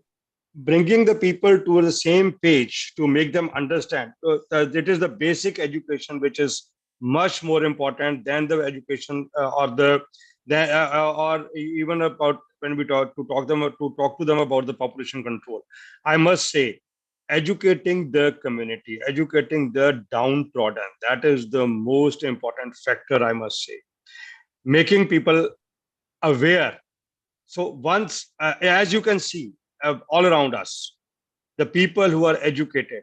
bringing the people to the same page to make them understand, it is the basic education which is much more important than the education or even about when we talk to them about the population control. I must say, educating the community, educating the downtrodden, that is the most important factor, I must say. Making people aware. So once, as you can see, all around us, the people who are educated,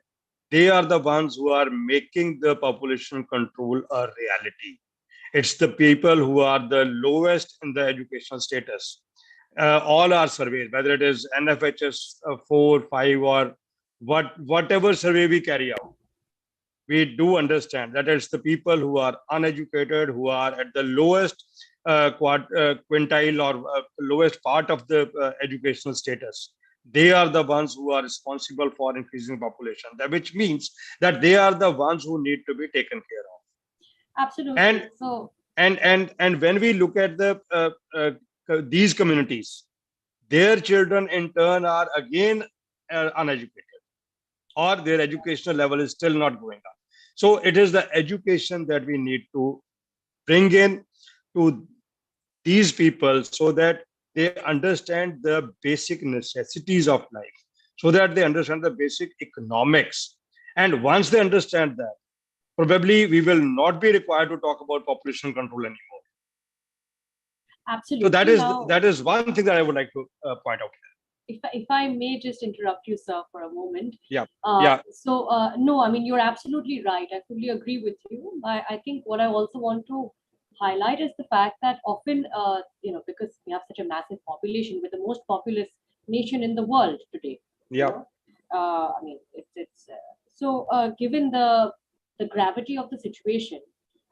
they are the ones who are making the population control a reality. It's the people who are the lowest in the educational status. All our surveys, whether it is NFHS 4, 5, or whatever survey we carry out, we do understand that it's the people who are uneducated, who are at the lowest quintile or lowest part of the educational status. They are the ones who are responsible for increasing population, which means that they are the ones who need to be taken care of. Absolutely. And when we look at these communities, their children in turn are again uneducated, or their educational level is still not going up. So it is the education that we need to bring in to these people so that they understand the basic necessities of life, so that they understand the basic economics. And once they understand that, probably we will not be required to talk about population control anymore. Absolutely. So that is one thing that I would like to point out here. If I may just interrupt you, sir, for a moment. Yeah. So, no, I mean, you're absolutely right. I fully agree with you. I think what I also want to highlight is the fact that often, because we have such a massive population, we're the most populous nation in the world today. Yeah. I mean, given the gravity of the situation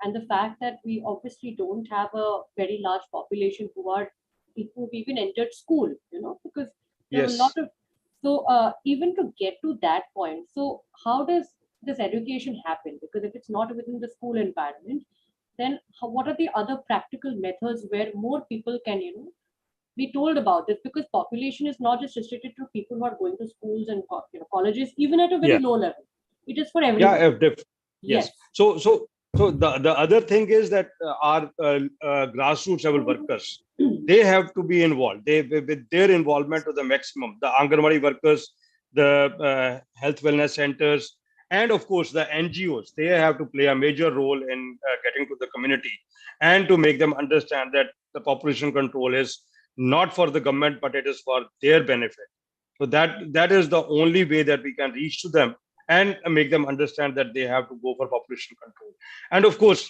and the fact that we obviously don't have a very large population who've even entered school, because there are a lot of, even to get to that point, so how does this education happen? Because if it's not within the school environment, then what are the other practical methods where more people can, be told about this? Because population is not just restricted to people who are going to schools and colleges, even at a very low level. It is for everyone. Yes. So the other thing is that our grassroots level workers, they have to be involved. With their involvement to the maximum. The Anganwadi workers, the health wellness centers, and of course the NGOs, they have to play a major role in getting to the community and to make them understand that the population control is not for the government, but it is for their benefit. So that is the only way that we can reach to them and make them understand that they have to go for population control. And of course,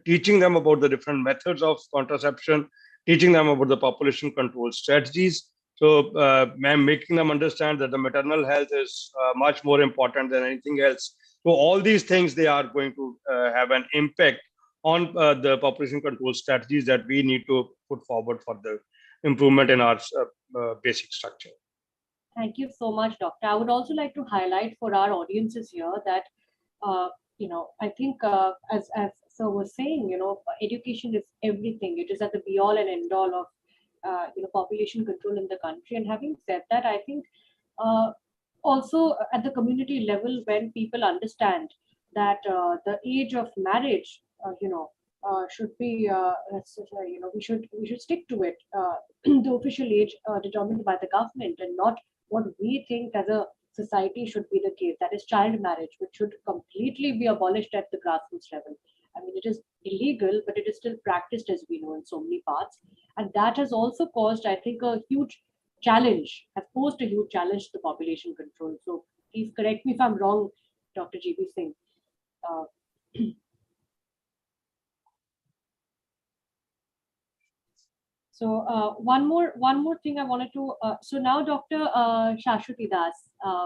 teaching them about the different methods of contraception, teaching them about the population control strategies. So making them understand that the maternal health is much more important than anything else. So all these things, they are going to have an impact on the population control strategies that we need to put forward for the improvement in our basic structure. Thank you so much, Doctor. I would also like to highlight for our audiences here that, I think as Sir was saying, education is everything. It is at the be all and end all of, population control in the country. And having said that, I think also at the community level, when people understand that the age of marriage, should be, we should stick to it, the official age determined by the government, and not what we think as a society should be the case. That is child marriage, which should completely be abolished at the grassroots level. I mean, it is illegal, but it is still practiced, as we know, in so many parts. And that has also caused, I think, a huge challenge, has posed a huge challenge to the population control. So please correct me if I'm wrong, Dr. GB Singh. So one more thing I wanted to. So now, Dr. Saswati Das,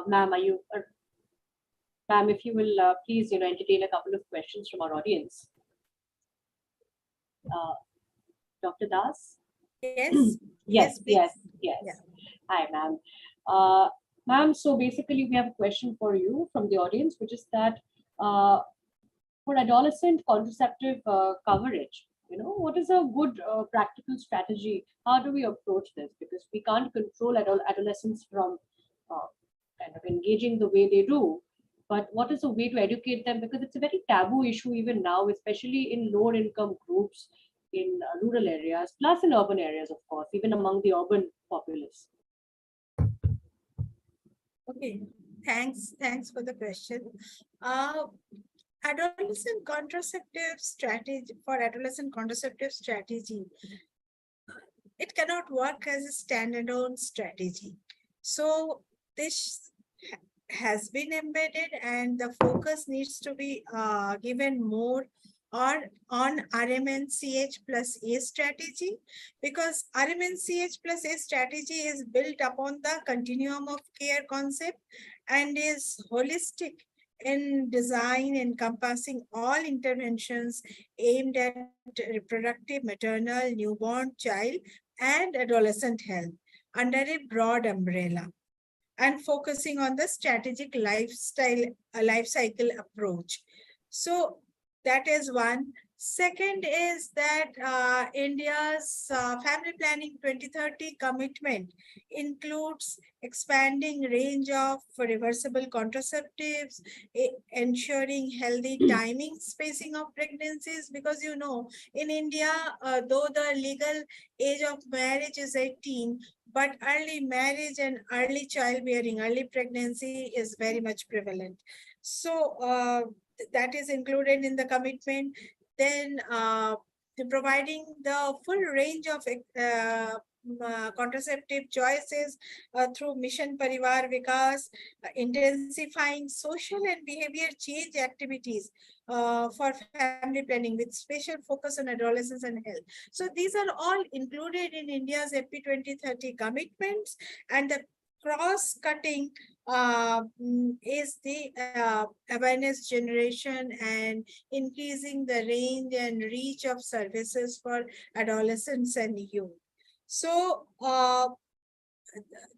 ma'am, are you, ma'am, if you will please, entertain a couple of questions from our audience. Dr. Das. Yes. Yes. please. Yeah. Hi, ma'am. Ma'am, so basically we have a question for you from the audience, which is that for adolescent contraceptive coverage, what is a good practical strategy? How do we approach this? Because we can't control adolescents from kind of engaging the way they do. But what is a way to educate them? Because it's a very taboo issue even now, especially in lower income groups, in rural areas, plus in urban areas, of course, even among the urban populace. Okay, thanks for the question. Adolescent contraceptive strategy, it cannot work as a standalone strategy. So this has been embedded, and the focus needs to be given more on RMNCH plus A strategy, because RMNCH plus A strategy is built upon the continuum of care concept and is holistic in design, encompassing all interventions aimed at reproductive, maternal, newborn, child, and adolescent health under a broad umbrella, and focusing on the strategic life cycle approach. So that is one. Second is that India's Family Planning 2030 commitment includes expanding range of reversible contraceptives, ensuring healthy timing spacing of pregnancies, because in India, though the legal age of marriage is 18, but early marriage and early childbearing, early pregnancy is very much prevalent. So that is included in the commitment. Then providing the full range of contraceptive choices through Mission Parivar Vikas, intensifying social and behavior change activities for family planning with special focus on adolescence and health. So these are all included in India's FP 2030 commitments, and the cross-cutting is the awareness generation and increasing the range and reach of services for adolescents and youth. So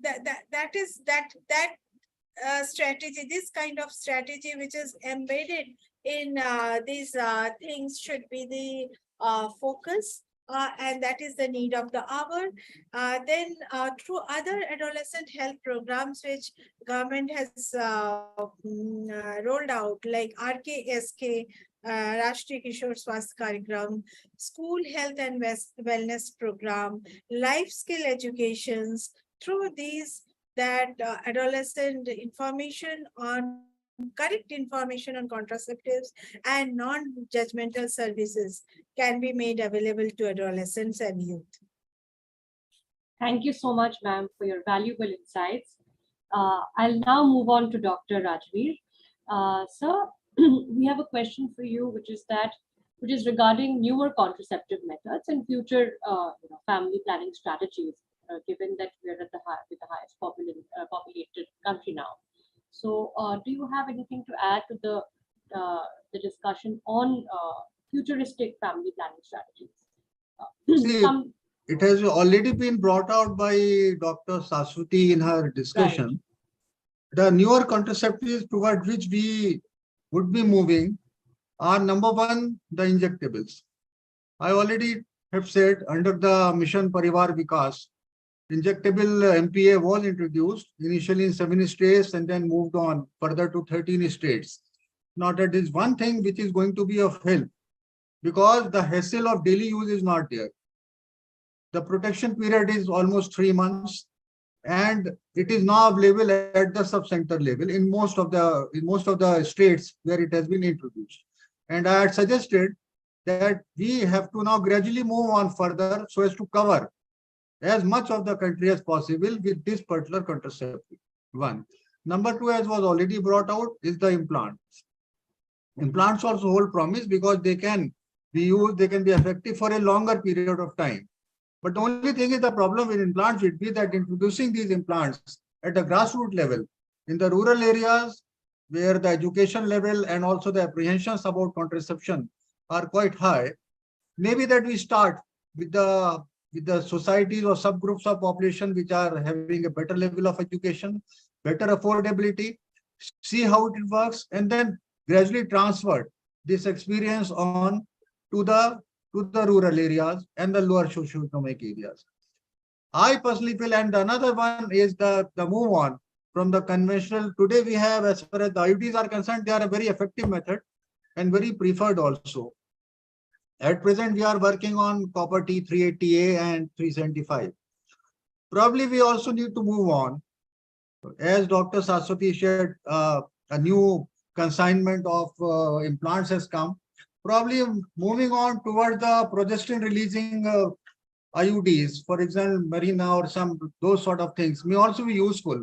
that strategy, this kind of strategy which is embedded in these things should be the focus. And that is the need of the hour. Then through other adolescent health programs which government has rolled out, like RKSK, Rashtriya Kishore Swasthya Karyagram, School Health and Wellness Program, Life Skill Educations, through these that adolescent information on correct information on contraceptives and non-judgmental services can be made available to adolescents and youth. Thank you so much, ma'am, for your valuable insights. I'll now move on to Dr. Rajvir. Sir, we have a question for you, which is regarding newer contraceptive methods and future family planning strategies, given that we're at the highest populated country now. So do you have anything to add to the discussion on futuristic family planning strategies? See, it has already been brought out by Dr. Saswati in her discussion. Right. The newer contraceptives toward which we would be moving are, number one, the injectables. I already have said, under the Mission Parivar Vikas, injectable MPA was introduced initially in 7 states and then moved on further to 13 states. Now that is one thing which is going to be of help, because the hassle of daily use is not there. The protection period is almost 3 months, and it is now available at the sub-center level in most of the states where it has been introduced. And I had suggested that we have to now gradually move on further so as to cover as much of the country as possible with this particular contraceptive. One. Number two, as was already brought out, is the implants. Implants also hold promise because they can be used, they can be effective for a longer period of time. But the only thing is the problem with implants would be that introducing these implants at a grassroots level in the rural areas where the education level and also the apprehensions about contraception are quite high, maybe that we start with the societies or subgroups of population which are having a better level of education, better affordability, see how it works, and then gradually transfer this experience on to the rural areas and the lower socioeconomic areas. I personally feel, and another one is the move on from the conventional. Today we have, as far as the IUDs are concerned, they are a very effective method and very preferred also. At present, we are working on copper T380A and 375. Probably we also need to move on. As Dr. Saswati shared, a new consignment of implants has come. Probably moving on towards the progesterone releasing IUDs, for example, Marina or some those sort of things may also be useful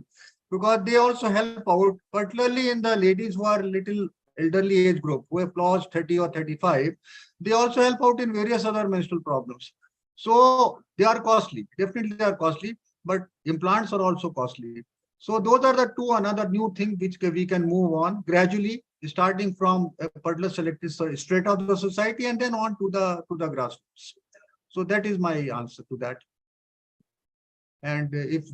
because they also help out, particularly in the ladies who are little elderly age group, who have crossed 30 or 35. They also help out in various other menstrual problems. So they are costly, definitely they are costly, but implants are also costly. So those are the two another new thing which we can move on gradually, starting from a particular selected straight out of the society and then on to the grassroots. So that is my answer to that. And if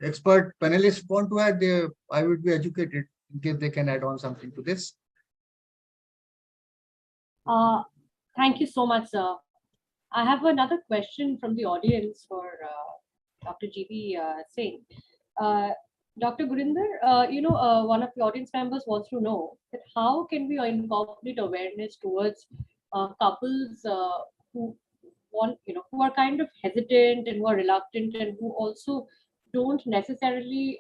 expert panelists want to add, I would be educated in case they can add on something to this. Thank you so much, sir. I have another question from the audience for Dr. G.B. Singh. Dr. Gurinder, one of the audience members wants to know that how can we incorporate awareness towards couples who want, who are kind of hesitant and who are reluctant and who also don't necessarily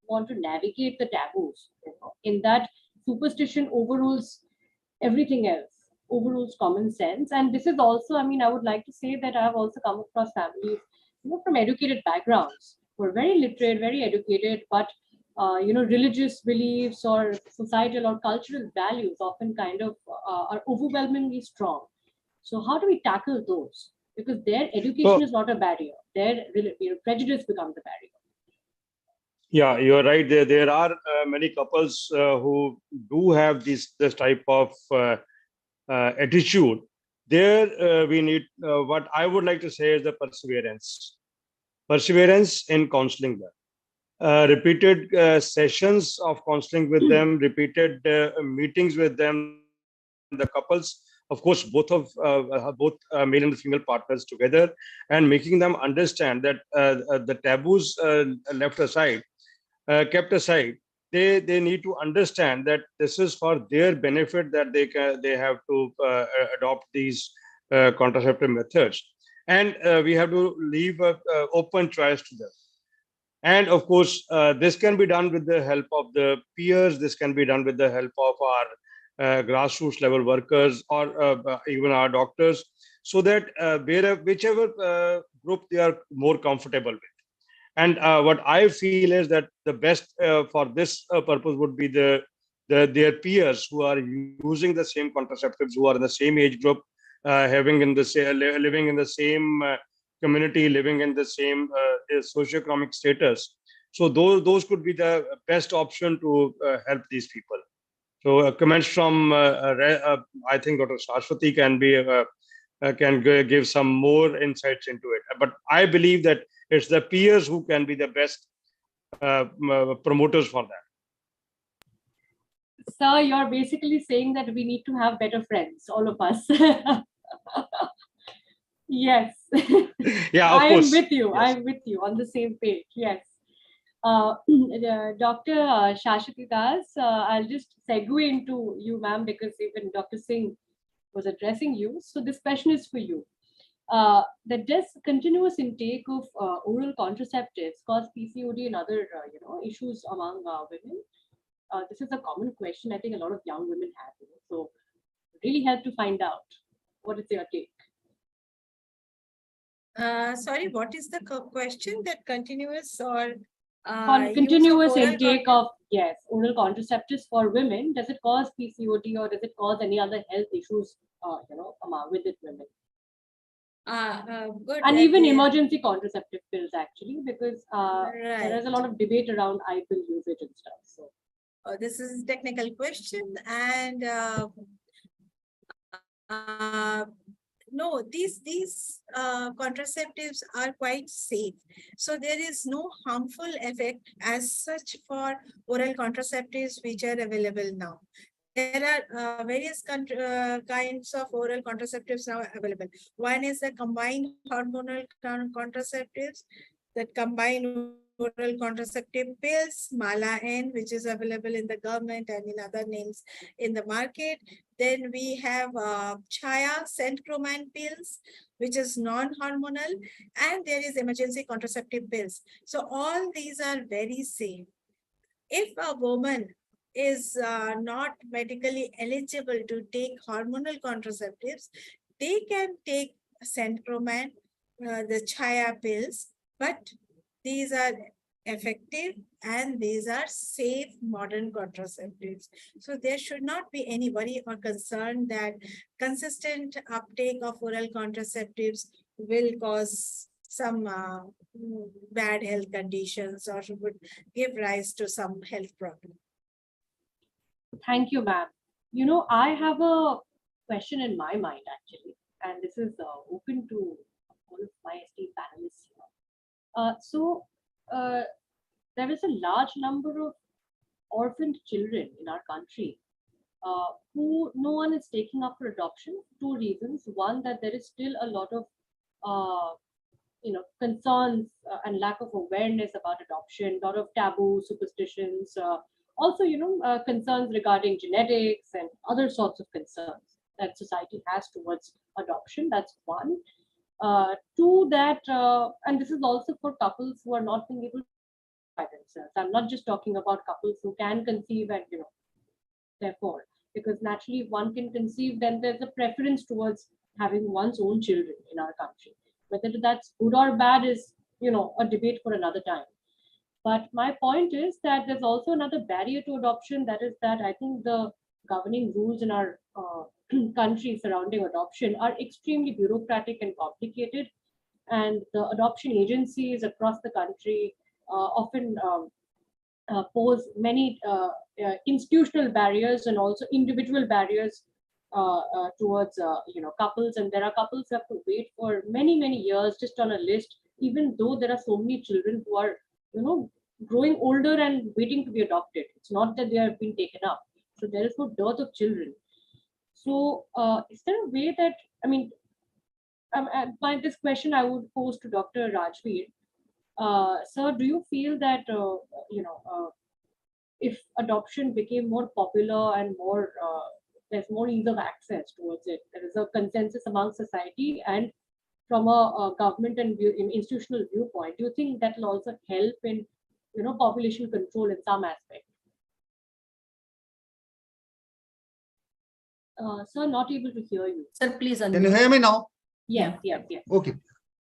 want to navigate the taboos. In that superstition overrules everything else, overrules common sense. And this is also, I would like to say that I have also come across families, from educated backgrounds who are very literate, very educated, but religious beliefs or societal or cultural values often kind of are overwhelmingly strong. So how do we tackle those? Because their education is not a barrier. Their prejudice becomes a barrier. Yeah, you're right. There are many couples who do have this type of attitude. There we need, what I would like to say is the perseverance in counseling them. Repeated sessions of counseling with them, repeated meetings with them, the couples, of course, both male and female partners together, and making them understand that the taboos kept aside, they need to understand that this is for their benefit, that they have to adopt these contraceptive methods, and we have to leave an open choice to them. And of course, this can be done with the help of the peers. This can be done with the help of our grassroots level workers or even our doctors, so that whichever group they are more comfortable with. And what I feel is that the best for this purpose would be their peers who are using the same contraceptives, who are in the same age group, living in the same community, living in the same socioeconomic status. So those could be the best option to help these people. So comments from I think Dr. Saswati can give some more insights into it. But I believe that it's the peers who can be the best promoters for that. Sir, you're basically saying that we need to have better friends, all of us. Yes. Yeah, of I course. am with you. Yes. I'm with you on the same page. Yes. Dr. Saswati Das, I'll just segue into you, ma'am, because even Dr. Singh was addressing you. So this question is for you. That does continuous intake of oral contraceptives cause PCOD and other issues among women? This is a common question I think a lot of young women have. So really help to find out. What is your take? Sorry, what is the question? That continuous or continuous intake of oral contraceptives for women, does it cause PCOD or does it cause any other health issues with it women? Good. And that even they- emergency contraceptive pills, actually, because there is a Right. lot of debate around pill usage and stuff. So This is a technical question, and no, these contraceptives are quite safe. So there is no harmful effect as such for oral contraceptives which are available now. There are various kinds of oral contraceptives now available. One is the combined hormonal contraceptives that combine oral contraceptive pills, Mala N, which is available in the government and in other names in the market. Then we have Chaya Centroman pills, which is non-hormonal, and there is emergency contraceptive pills. So all these are very safe. If a woman is not medically eligible to take hormonal contraceptives, they can take Centroman, the Chaya pills, but these are effective and these are safe modern contraceptives. So there should not be any worry or concern that consistent uptake of oral contraceptives will cause some bad health conditions or would give rise to some health problem. thank you, ma'am. You know, I have a question in my mind, actually, and this is open to all of my esteemed panelists here. There is a large number of orphaned children in our country who no one is taking up for adoption for two reasons. One, that there is still a lot of concerns and lack of awareness about adoption, a lot of taboo superstitions, also concerns regarding genetics and other sorts of concerns that society has towards adoption. That's one. Two, that and this is also for couples who are not being able to by themselves. I'm not just talking about couples who can conceive and therefore, because naturally if one can conceive, then there's a preference towards having one's own children in our country. Whether that's good or bad is a debate for another time. But my point is that there's also another barrier to adoption. That is that I think the governing rules in our country surrounding adoption are extremely bureaucratic and complicated, and the adoption agencies across the country often pose many institutional barriers and also individual barriers towards couples. And there are couples who have to wait for many years just on a list, even though there are so many children who are growing older and waiting to be adopted. It's not that they have been taken up, so there is no dearth of children. So is there a way that, I mean, by this question I would pose to Dr. Rajvir. Sir, do you feel that if adoption became more popular and more there's more ease of access towards it, there is a consensus among society and from a government and institutional viewpoint, do you think that will also help in population control in some aspect? Sir, not able to hear you. Sir, please Can you unmute. hear me now? Yes. Okay.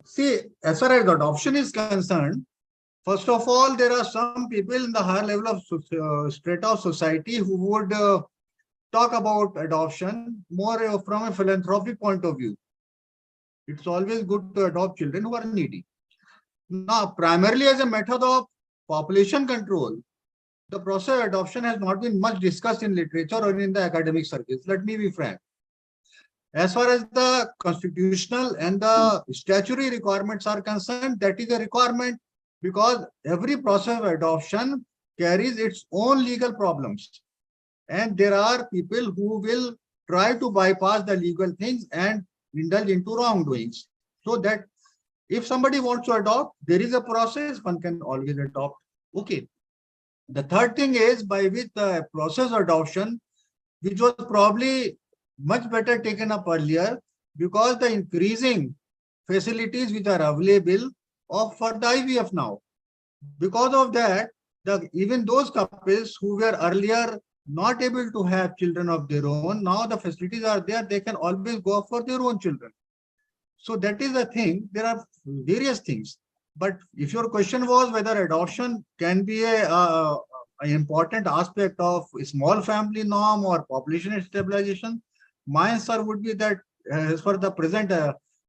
See, as far as adoption is concerned, first of all, there are some people in the higher level of strata of society who would talk about adoption more from a philanthropic point of view. It's always good to adopt children who are needy. Now, primarily as a method of population control, the process of adoption has not been much discussed in literature or in the academic circles. Let me be frank. As far as the constitutional and the statutory requirements are concerned, that is a requirement because every process of adoption carries its own legal problems. And there are people who will try to bypass the legal things and indulge into wrongdoings. So that if somebody wants to adopt, there is a process, one can always adopt. Okay. The third thing is by which the process of adoption, which was probably much better taken up earlier, because the increasing facilities which are available for the IVF now. Because of that, even those couples who were earlier not able to have children of their own, now the facilities are there, they can always go for their own children. So that is the thing. There are various things. But if your question was whether adoption can be an important aspect of a small family norm or population stabilization, my answer would be that as for the present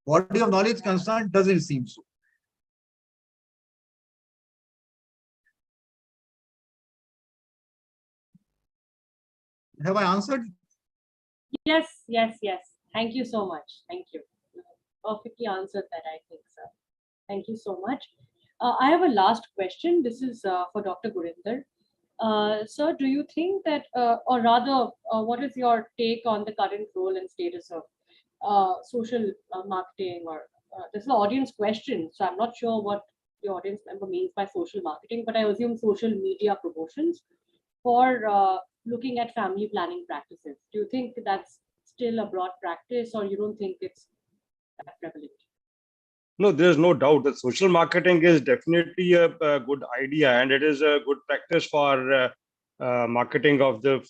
body of knowledge concerned, doesn't seem so. Have I answered? Yes, yes, yes. Thank you so much. Thank you. Perfectly answered that, I think, sir. Thank you so much. I have a last question. This is for Dr. Gurinder. Sir, do you think that, or rather, what is your take on the current role and status of social marketing? Or this is an audience question, so I'm not sure what the audience member means by social marketing, but I assume social media promotions for looking at family planning practices. Do you think that's still a broad practice, or you don't think it's that prevalent? No, there's no doubt that social marketing is definitely a good idea, and it is a good practice for marketing of the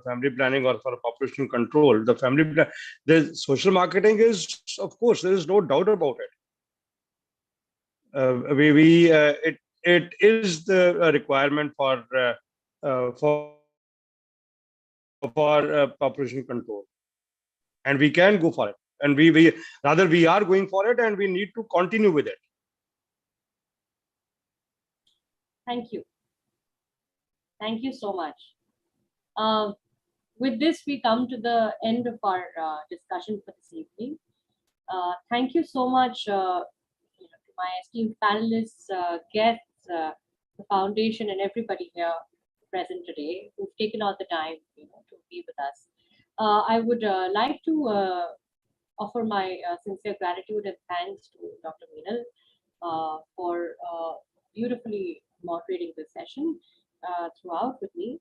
family planning or for population control. The social marketing is, of course, there is no doubt about it. It is the requirement for population control, and we can go for it. And we are going for it, and we need to continue with it. Thank you. Thank you so much. With this, we come to the end of our discussion for this evening. Thank you so much to my esteemed panelists, guests, the foundation, and everybody here present today who've taken all the time to be with us. I would like to offer my sincere gratitude and thanks to Dr. Meenal for beautifully moderating this session throughout with me.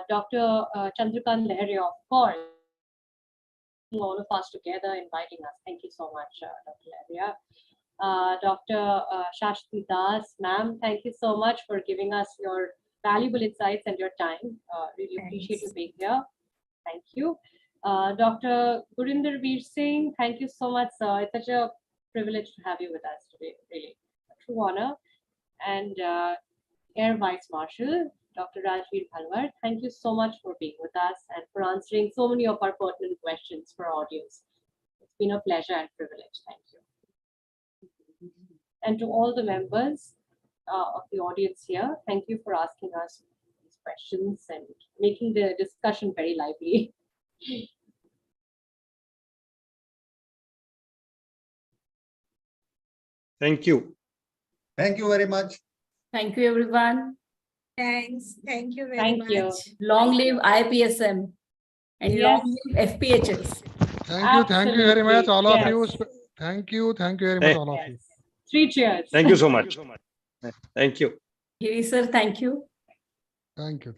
Dr. Chandrakant Leharia, of course, all of us together, inviting us. Thank you so much, Dr. Leharia. Dr. Saswati Das, ma'am, thank you so much for giving us your valuable insights and your time. Really appreciate you being here. Thank you. Dr. Gurinder Bir Singh, thank you so much, sir. It's such a privilege to have you with us today, really. A true honor. And Air Vice Marshal, Dr. Rajvir Bhalwar, thank you so much for being with us and for answering so many of our pertinent questions for our audience. It's been a pleasure and privilege. Thank you. And to all the members of the audience here, thank you for asking us these questions and making the discussion very lively. Thank you. Thank you very much. Thank you, everyone. Thanks. Thank you very Thank much. you. Long live IPSM and Yes. long live FPHs. Thank you very much, all of you. Yes. Thank you very much, all of you. Yes. 3 cheers. Thank you so much. Thank you. Giri sir, thank you. Thank you.